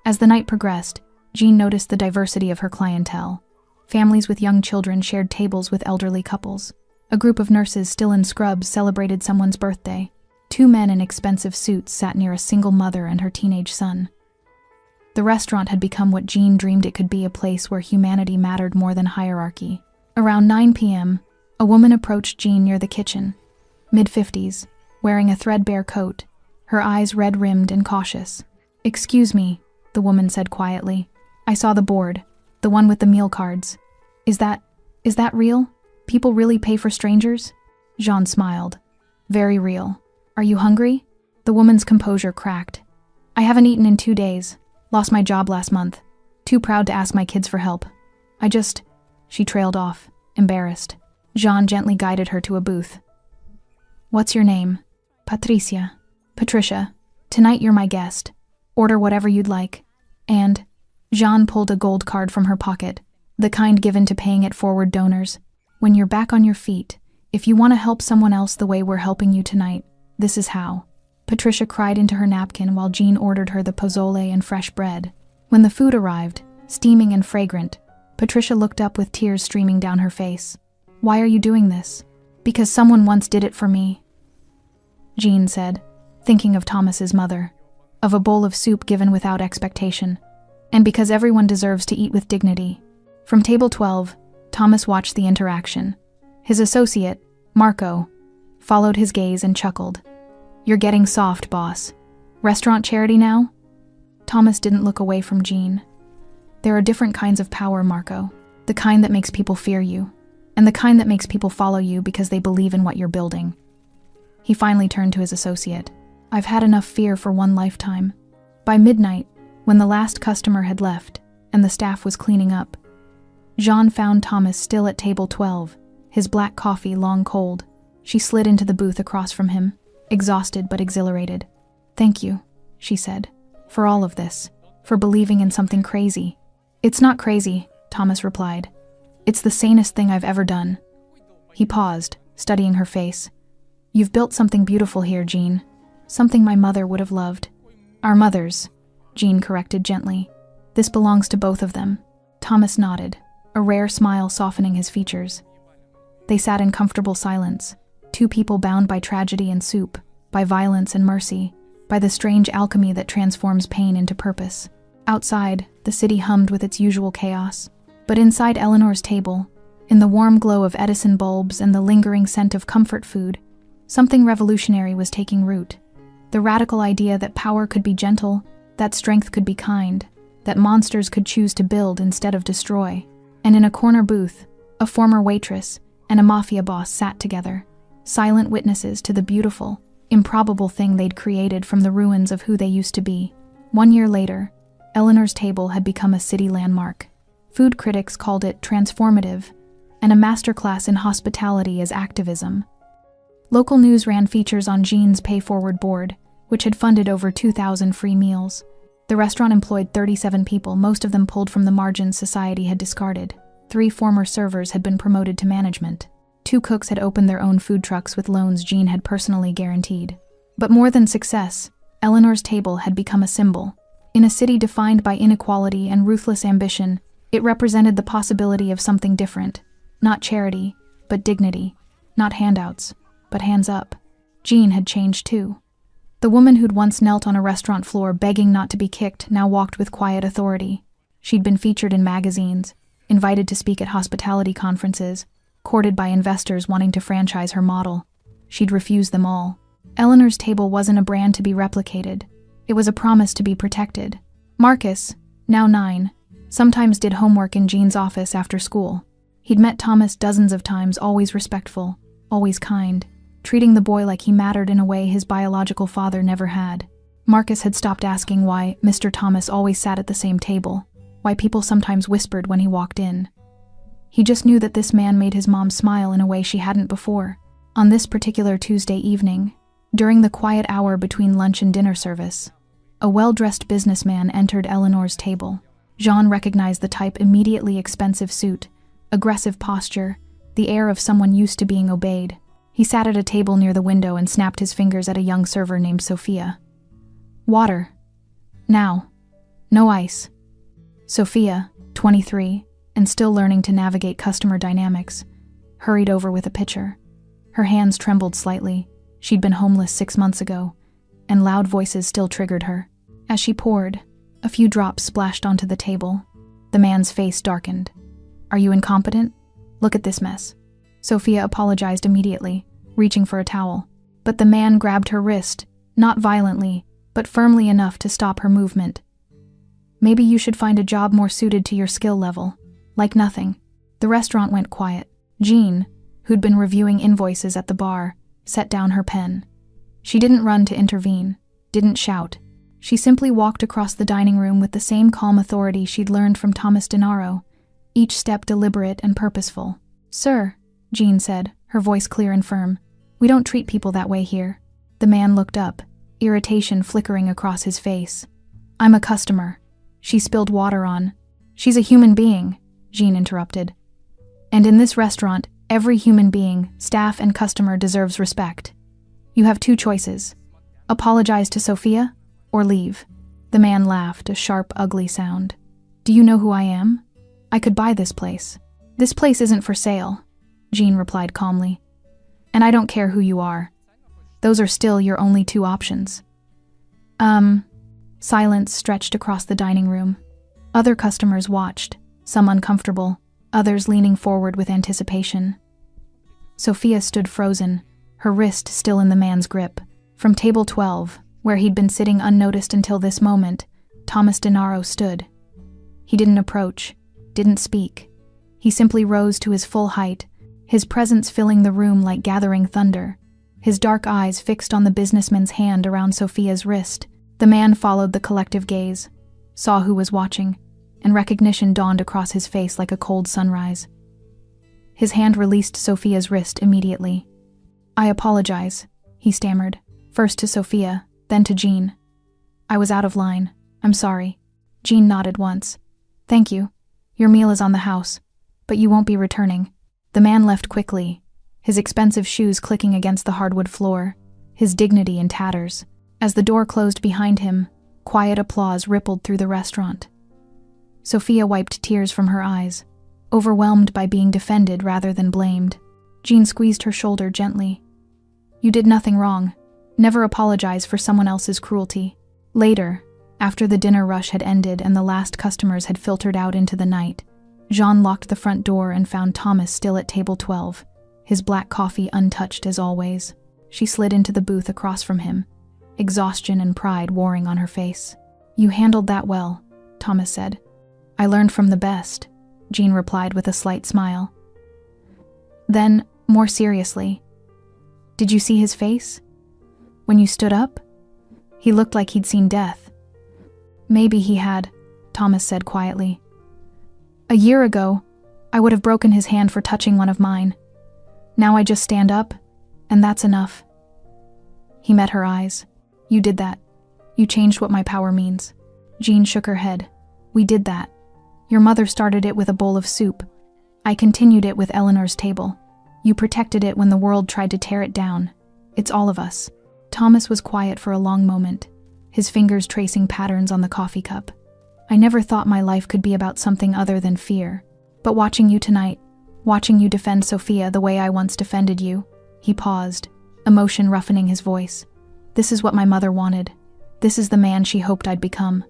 As the night progressed, Jean noticed the diversity of her clientele. Families with young children shared tables with elderly couples. A group of nurses still in scrubs celebrated someone's birthday. Two men in expensive suits sat near a single mother and her teenage son. The restaurant had become what Jean dreamed it could be, a place where humanity mattered more than hierarchy. Around 9 p.m., a woman approached Jean near the kitchen, mid-50s, wearing a threadbare coat, her eyes red-rimmed and cautious. "Excuse me," the woman said quietly. "I saw the board, the one with the meal cards. Is that real? People really pay for strangers?" Jean smiled. "Very real. Are you hungry?" The woman's composure cracked. "I haven't eaten in 2 days. Lost my job last month. Too proud to ask my kids for help. She trailed off, embarrassed. Jean gently guided her to a booth. "What's your name?" "Patricia." "Patricia, tonight you're my guest. Order whatever you'd like. And..." Jean pulled a gold card from her pocket, the kind given to paying it forward donors. "When you're back on your feet, if you want to help someone else the way we're helping you tonight, this is how." Patricia cried into her napkin while Jean ordered her the pozole and fresh bread. When the food arrived, steaming and fragrant, Patricia looked up with tears streaming down her face. "Why are you doing this?" "Because someone once did it for me," Jean said, thinking of Thomas's mother, of a bowl of soup given without expectation, and because everyone deserves to eat with dignity. From table 12, Thomas watched the interaction. His associate, Marco, followed his gaze and chuckled. "You're getting soft, boss. Restaurant charity now?" Thomas didn't look away from Jean. "There are different kinds of power, Marco. The kind that makes people fear you, and the kind that makes people follow you because they believe in what you're building." He finally turned to his associate. "I've had enough fear for one lifetime." By midnight, when the last customer had left and the staff was cleaning up, Jean found Thomas still at table 12, his black coffee long cold. She slid into the booth across from him, exhausted but exhilarated. "Thank you," she said, "for all of this, for believing in something crazy." "It's not crazy," Thomas replied. "It's the sanest thing I've ever done." He paused, studying her face. "You've built something beautiful here, Jean. Something my mother would have loved." "Our mothers," Jean corrected gently. "This belongs to both of them." Thomas nodded, a rare smile softening his features. They sat in comfortable silence, two people bound by tragedy and soup, by violence and mercy, by the strange alchemy that transforms pain into purpose. Outside, the city hummed with its usual chaos. But inside Eleanor's table, in the warm glow of Edison bulbs and the lingering scent of comfort food, something revolutionary was taking root. The radical idea that power could be gentle, that strength could be kind, that monsters could choose to build instead of destroy. And in a corner booth, a former waitress and a mafia boss sat together, silent witnesses to the beautiful, improbable thing they'd created from the ruins of who they used to be. 1 year later, Eleanor's table had become a city landmark. Food critics called it transformative, and a masterclass in hospitality as activism. Local news ran features on Jean's pay-forward board, which had funded over 2,000 free meals. The restaurant employed 37 people, most of them pulled from the margins society had discarded. 3 former servers had been promoted to management. 2 cooks had opened their own food trucks with loans Jean had personally guaranteed. But more than success, Eleanor's table had become a symbol. In a city defined by inequality and ruthless ambition, it represented the possibility of something different. Not charity, but dignity. Not handouts, but hands up. Jean had changed too. The woman who'd once knelt on a restaurant floor begging not to be kicked now walked with quiet authority. She'd been featured in magazines, invited to speak at hospitality conferences, courted by investors wanting to franchise her model. She'd refused them all. Eleanor's table wasn't a brand to be replicated. It was a promise to be protected. Marcus, now 9, sometimes did homework in Jean's office after school. He'd met Thomas dozens of times, always respectful, always kind, treating the boy like he mattered in a way his biological father never had. Marcus had stopped asking why Mr. Thomas always sat at the same table, why people sometimes whispered when he walked in. He just knew that this man made his mom smile in a way she hadn't before. On this particular Tuesday evening, during the quiet hour between lunch and dinner service, a well-dressed businessman entered Eleanor's table. Jean recognized the type immediately: expensive suit, aggressive posture, the air of someone used to being obeyed. He sat at a table near the window and snapped his fingers at a young server named Sophia. "Water. Now. No ice." Sophia, 23, and still learning to navigate customer dynamics, hurried over with a pitcher. Her hands trembled slightly. She'd been homeless 6 months ago, and loud voices still triggered her. As she poured, a few drops splashed onto the table. The man's face darkened. "Are you incompetent? Look at this mess." Sophia apologized immediately, reaching for a towel. But the man grabbed her wrist, not violently, but firmly enough to stop her movement. "Maybe you should find a job more suited to your skill level." Like nothing, the restaurant went quiet. Jean, who'd been reviewing invoices at the bar, set down her pen. She didn't run to intervene, didn't shout. She simply walked across the dining room with the same calm authority she'd learned from Thomas Denaro, each step deliberate and purposeful. "Sir," Jean said, her voice clear and firm, "we don't treat people that way here." The man looked up, irritation flickering across his face. "I'm a customer." She spilled water on. "She's a human being," Jean interrupted. "And in this restaurant, every human being, staff and customer, deserves respect. You have 2 choices. Apologize to Sophia, or leave." The man laughed, a sharp, ugly sound. "Do you know who I am? I could buy this place." "This place isn't for sale," Jean replied calmly. "And I don't care who you are. Those are still your only 2 options." Silence stretched across the dining room. Other customers watched, some uncomfortable, others leaning forward with anticipation. Sophia stood frozen, her wrist still in the man's grip. From table 12, where he'd been sitting unnoticed until this moment, Thomas Denaro stood. He didn't approach, didn't speak. He simply rose to his full height, his presence filling the room like gathering thunder, his dark eyes fixed on the businessman's hand around Sophia's wrist. The man followed the collective gaze, saw who was watching, and recognition dawned across his face like a cold sunrise. His hand released Sophia's wrist immediately. "I apologize," he stammered, first to Sophia, then to Jean. "I was out of line. I'm sorry." Jean nodded once. "Thank you. Your meal is on the house, but you won't be returning." The man left quickly, his expensive shoes clicking against the hardwood floor, his dignity in tatters. As the door closed behind him, quiet applause rippled through the restaurant. Sophia wiped tears from her eyes, overwhelmed by being defended rather than blamed. Jean squeezed her shoulder gently. "You did nothing wrong. Never apologize for someone else's cruelty." Later, after the dinner rush had ended and the last customers had filtered out into the night, Jean locked the front door and found Thomas still at table 12, his black coffee untouched as always. She slid into the booth across from him, exhaustion and pride warring on her face. "You handled that well," Thomas said. "I learned from the best," Jean replied with a slight smile. Then, more seriously, "Did you see his face? When you stood up? He looked like he'd seen death." "Maybe he had," Thomas said quietly. "A year ago, I would have broken his hand for touching one of mine. Now I just stand up, and that's enough." He met her eyes. "You did that. You changed what my power means." Jean shook her head. "We did that. Your mother started it with a bowl of soup. I continued it with Eleanor's table. You protected it when the world tried to tear it down. It's all of us." Thomas was quiet for a long moment, his fingers tracing patterns on the coffee cup. "I never thought my life could be about something other than fear. But watching you tonight, watching you defend Sophia the way I once defended you," he paused, emotion roughening his voice. "This is what my mother wanted. This is the man she hoped I'd become."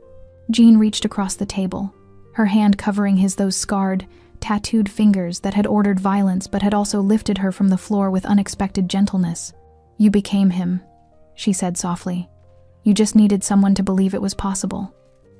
Jean reached across the table, her hand covering those scarred, tattooed fingers that had ordered violence but had also lifted her from the floor with unexpected gentleness. "You became him," she said softly. You just needed someone to believe it was possible.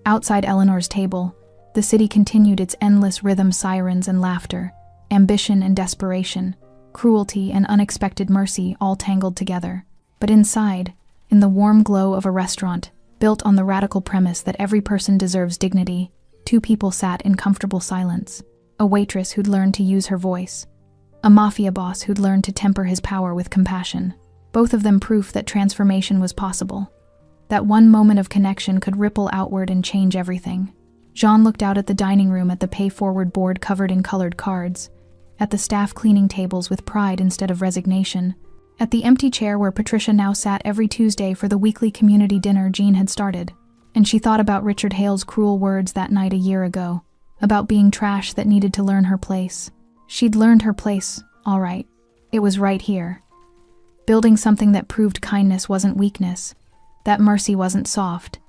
Outside Eleanor's table, the city continued its endless rhythm, sirens and laughter, ambition and desperation, cruelty and unexpected mercy all tangled together. But inside, in the warm glow of a restaurant, built on the radical premise that every person deserves dignity, two people sat in comfortable silence. A waitress who'd learned to use her voice. A mafia boss who'd learned to temper his power with compassion. Both of them proof that transformation was possible. That one moment of connection could ripple outward and change everything. Jean looked out at the dining room, at the pay-forward board covered in colored cards, at the staff cleaning tables with pride instead of resignation, at the empty chair where Patricia now sat every Tuesday for the weekly community dinner Jean had started. And she thought about Richard Hale's cruel words that night a year ago, about being trash that needed to learn her place. She'd learned her place, all right. It was right here. Building something that proved kindness wasn't weakness, that mercy wasn't soft,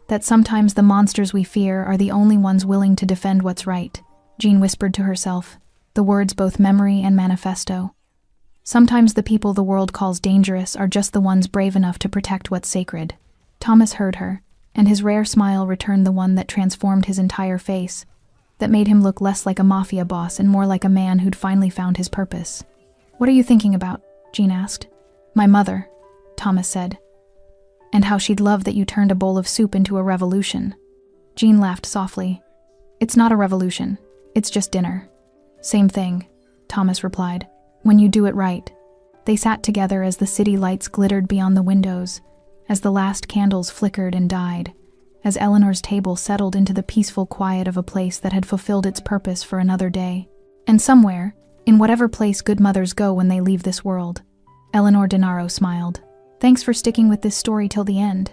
that sometimes the monsters we fear are the only ones willing to defend what's right. Jean whispered to herself, the words both memory and manifesto. Sometimes the people the world calls dangerous are just the ones brave enough to protect what's sacred. Thomas heard her, and his rare smile returned the one that transformed his entire face, that made him look less like a mafia boss and more like a man who'd finally found his purpose. What are you thinking about? Jean asked. My mother, Thomas said. And how she'd love that you turned a bowl of soup into a revolution. Jean laughed softly. It's not a revolution. It's just dinner. Same thing, Thomas replied. When you do it right. They sat together as the city lights glittered beyond the windows, as the last candles flickered and died, as Eleanor's table settled into the peaceful quiet of a place that had fulfilled its purpose for another day. And somewhere, in whatever place good mothers go when they leave this world, Eleanor Denaro smiled. Thanks for sticking with this story till the end.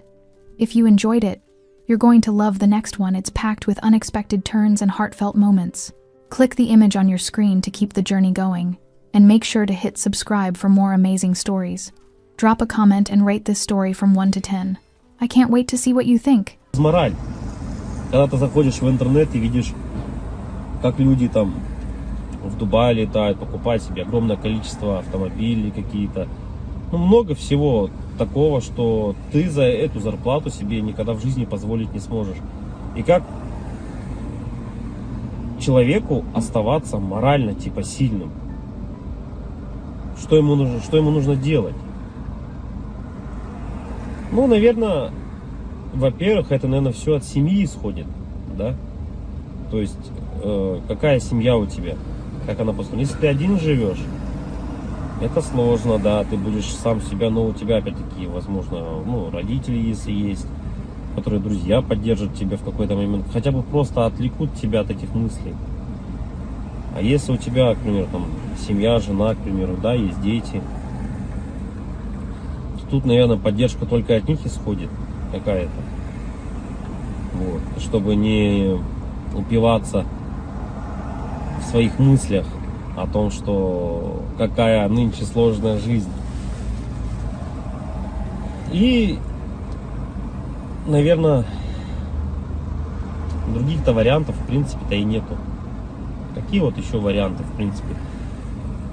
If you enjoyed it, you're going to love the next one. It's packed with unexpected turns and heartfelt moments. Click the image on your screen to keep the journey going, and make sure to hit subscribe for more amazing stories. Drop a comment and rate this story from 1 to 10. I can't wait to see what you think. Мораль. Когда ты заходишь в интернет и видишь, как люди там в Дубае летают, покупают себе огромное количество автомобилей какие-то. Ну, много всего такого, что ты за эту зарплату себе никогда в жизни позволить не сможешь. И как человеку оставаться морально типа сильным? Что ему нужно делать? Ну, наверное, во-первых, это, наверное, все от семьи исходит, да? То есть, какая семья у тебя, как она построена. Если ты один живешь, это сложно, да, ты будешь сам себя, но у тебя, опять-таки, возможно, ну, родители, если есть, которые, друзья, поддержат тебя в какой-то момент, хотя бы просто отвлекут тебя от этих мыслей. А если у тебя, к примеру, там, семья, жена, к примеру, да, есть дети, то тут, наверное, поддержка только от них исходит какая-то. Вот. Чтобы не упиваться в своих мыслях о том, что какая нынче сложная жизнь. И, наверное, других-то вариантов, в принципе-то, и нету. Какие вот еще варианты, в принципе,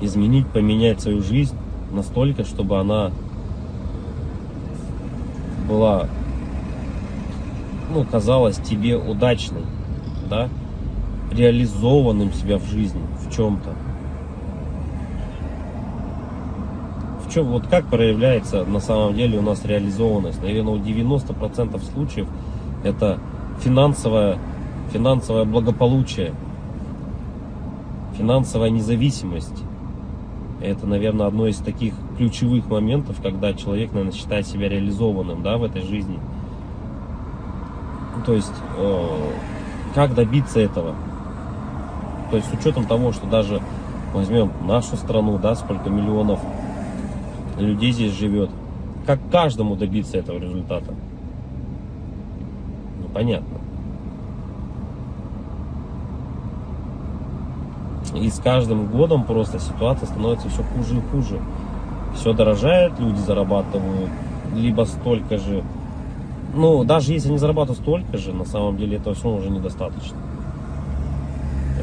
изменить, поменять свою жизнь настолько, чтобы она была, ну, казалась тебе удачной, да, реализованным себя в жизни, в чем-то. В чем, вот как проявляется на самом деле у нас реализованность? Наверное, у 90% случаев это финансовое благополучие, финансовая независимость. Это, наверное, одно из таких ключевых моментов, когда человек, наверное, считает себя реализованным, да, в этой жизни. То есть, как добиться этого? То есть, с учетом того, что даже возьмем нашу страну, да, сколько миллионов людей здесь живет, как каждому добиться этого результата? Ну, понятно. И с каждым годом просто ситуация становится все хуже и хуже. Все дорожает, люди зарабатывают либо столько же. Ну, даже если они зарабатывают столько же, на самом деле этого все уже недостаточно.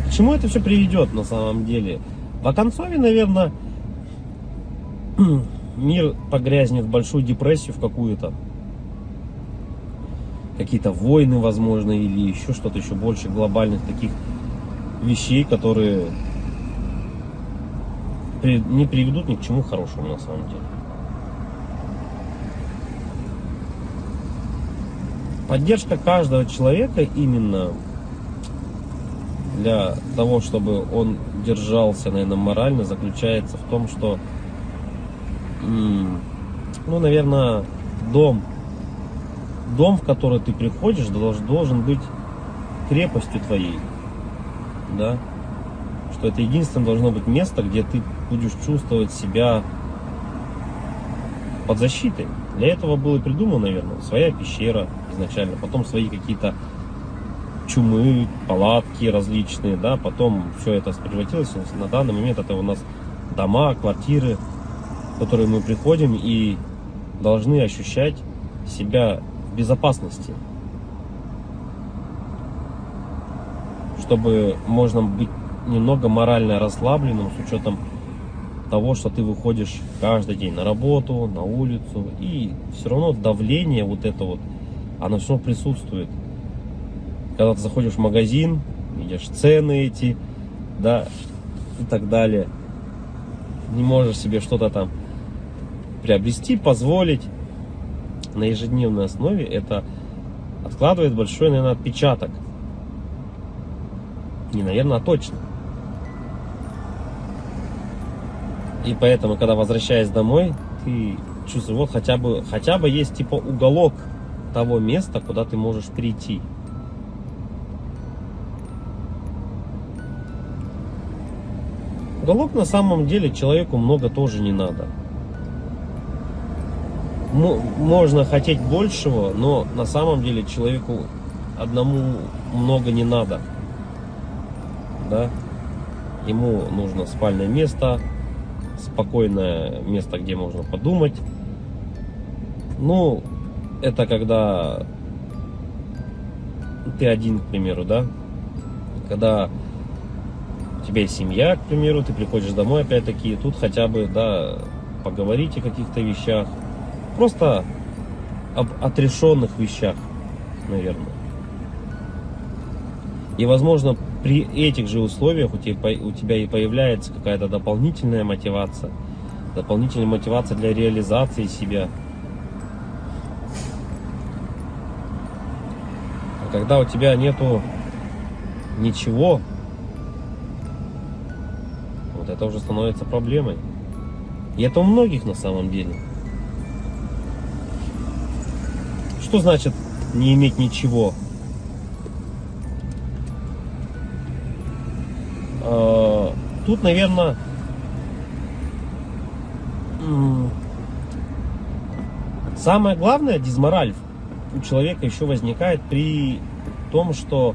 К чему это все приведет на самом деле? В оконцове, наверное, мир погрязнет в большую депрессию в какую-то. Какие-то войны, возможно, или еще что-то еще больше глобальных таких вещей, которые не приведут ни к чему хорошему на самом деле. Поддержка каждого человека именно для того, чтобы он держался, наверное, морально, заключается в том, что, ну, наверное, дом, в который ты приходишь, должен быть крепостью твоей, да, что это единственное должно быть место, где ты будешь чувствовать себя под защитой. Для этого было придумано, наверное, своя пещера изначально, потом свои какие-то чумы, палатки различные, да, потом все это превратилось, на данный момент это у нас дома, квартиры, в которые мы приходим и должны ощущать себя в безопасности, чтобы можно быть немного морально расслабленным с учетом того, что ты выходишь каждый день на работу, на улицу, и все равно давление вот это вот, оно все равно присутствует. Когда ты заходишь в магазин, видишь цены эти, да, и так далее, не можешь себе что-то там приобрести, позволить на ежедневной основе, это откладывает большой, наверное, отпечаток. Не, наверное, а точно. И поэтому, когда возвращаясь домой, ты чувствуешь, вот хотя бы есть типа уголок того места, куда ты можешь прийти. Уголок на самом деле человеку много тоже не надо. Можно хотеть большего, но на самом деле человеку одному много не надо. Да? Ему нужно спальное место, спокойное место, где можно подумать. Ну, это когда ты один, к примеру, да? Когда у тебя есть семья, к примеру, ты приходишь домой, опять-таки, тут хотя бы, да, поговорить о каких-то вещах. Просто об отрешенных вещах, наверное. И, возможно, при этих же условиях у тебя и появляется какая-то дополнительная мотивация для реализации себя. А когда у тебя нету ничего, вот это уже становится проблемой. И это у многих на самом деле. Что значит не иметь ничего? Тут, наверное, самое главное, дизмораль у человека еще возникает при том, что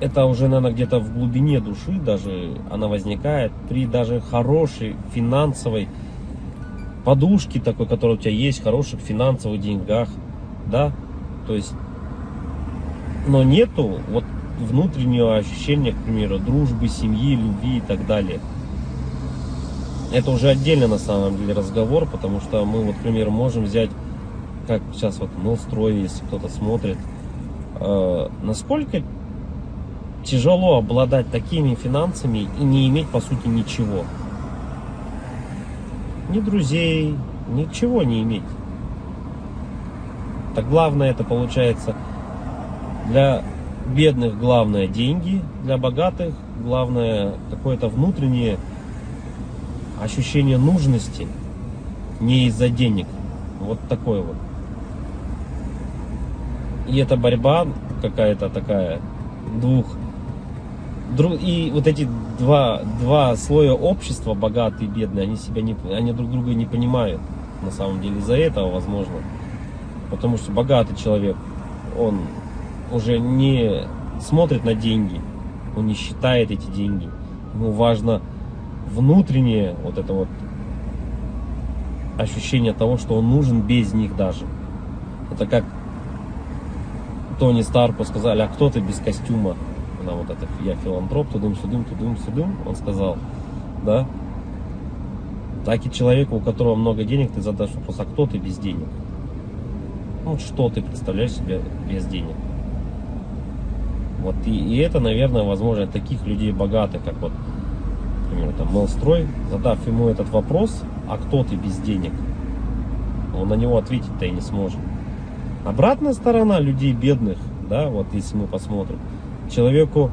это уже, наверное, где-то в глубине души даже она возникает при даже хорошей финансовой подушке такой, которая у тебя есть, хороших финансовых деньгах, да, то есть, но нету вот внутреннего ощущения, к примеру, дружбы, семьи, любви и так далее. Это уже отдельно на самом деле разговор, потому что мы, вот, к примеру, можем взять, как сейчас вот Мелстрой, если кто-то смотрит, насколько тяжело обладать такими финансами и не иметь, по сути, ничего. Ни друзей, ничего не иметь. Так главное, это получается для бедных главное деньги, для богатых главное какое-то внутреннее ощущение нужности, не из-за денег. Вот такое вот. И это борьба какая-то такая и вот эти два слоя общества, богатые и бедные, они друг друга не понимают. На самом деле из-за этого, возможно. Потому что богатый человек, он уже не смотрит на деньги, он не считает эти деньги. Ему важно внутреннее вот это вот ощущение того, что он нужен без них даже. Это как Тони Старку сказали, а кто ты без костюма? Она вот это, я филантроп, тудым-сюдым, он сказал, да? Так и человеку, у которого много денег, ты задашь вопрос, а кто ты без денег? Ну, что ты представляешь себе без денег? Вот и это, наверное, возможно, таких людей богатых, как вот, например, там, Мелстрой, задав ему этот вопрос, а кто ты без денег, он на него ответить-то и не сможет. Обратная сторона людей бедных, да, вот если мы посмотрим, человеку